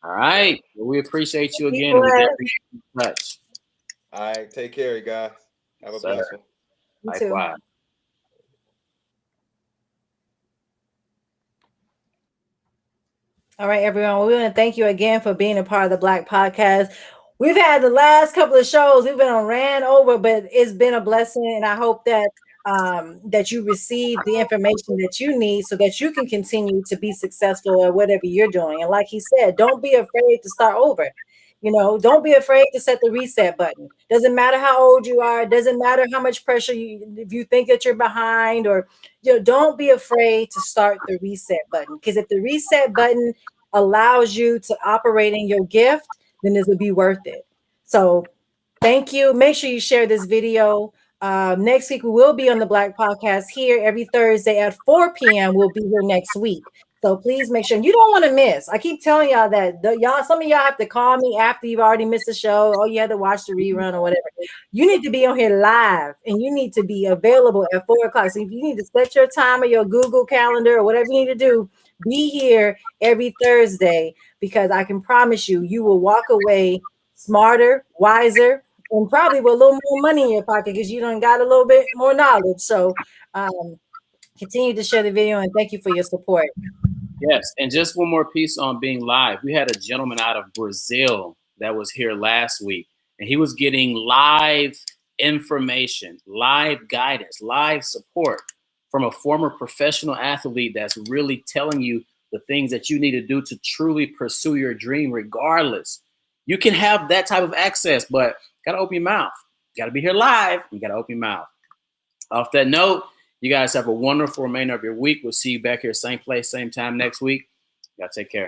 All right. Well, we appreciate you again. And we definitely keep in touch. All right. Take care, guys. Have a blessed one. Likewise. All right, everyone. Well, we want to thank you again for being a part of the B.L.A.C. podcast. We've had the last couple of shows. We've been ran over, but it's been a blessing. And I hope that that you receive the information that you need so that you can continue to be successful at whatever you're doing. And like he said, don't be afraid to start over. You know, don't be afraid to set the reset button. Doesn't matter how old you are. Doesn't matter how much pressure if you think that you're behind, or don't be afraid to start the reset button. Because if the reset button allows you to operate in your gift, then this will be worth it. So thank you. Make sure you share this video. Next week, we will be on the B.L.A.C. podcast here every Thursday at 4 p.m. We'll be here next week. So please make sure you don't want to miss. I keep telling y'all that some of y'all have to call me after you've already missed the show. Oh, you had to watch the rerun or whatever. You need to be on here live and you need to be available at 4 o'clock. So if you need to set your time or your Google Calendar or whatever you need to do, be here every Thursday, because I can promise you, you will walk away smarter, wiser, and probably with a little more money in your pocket because you done got a little bit more knowledge. So continue to share the video and thank you for your support. Yes, and just one more piece on being live. We had a gentleman out of Brazil that was here last week, and he was getting live information, live guidance, live support from a former professional athlete that's really telling you the things that you need to do to truly pursue your dream regardless. You can have that type of access, but got to open your mouth. You got to be here live. You got to open your mouth. Off that note, you guys have a wonderful remainder of your week. We'll see you back here, same place, same time next week. You got to take care.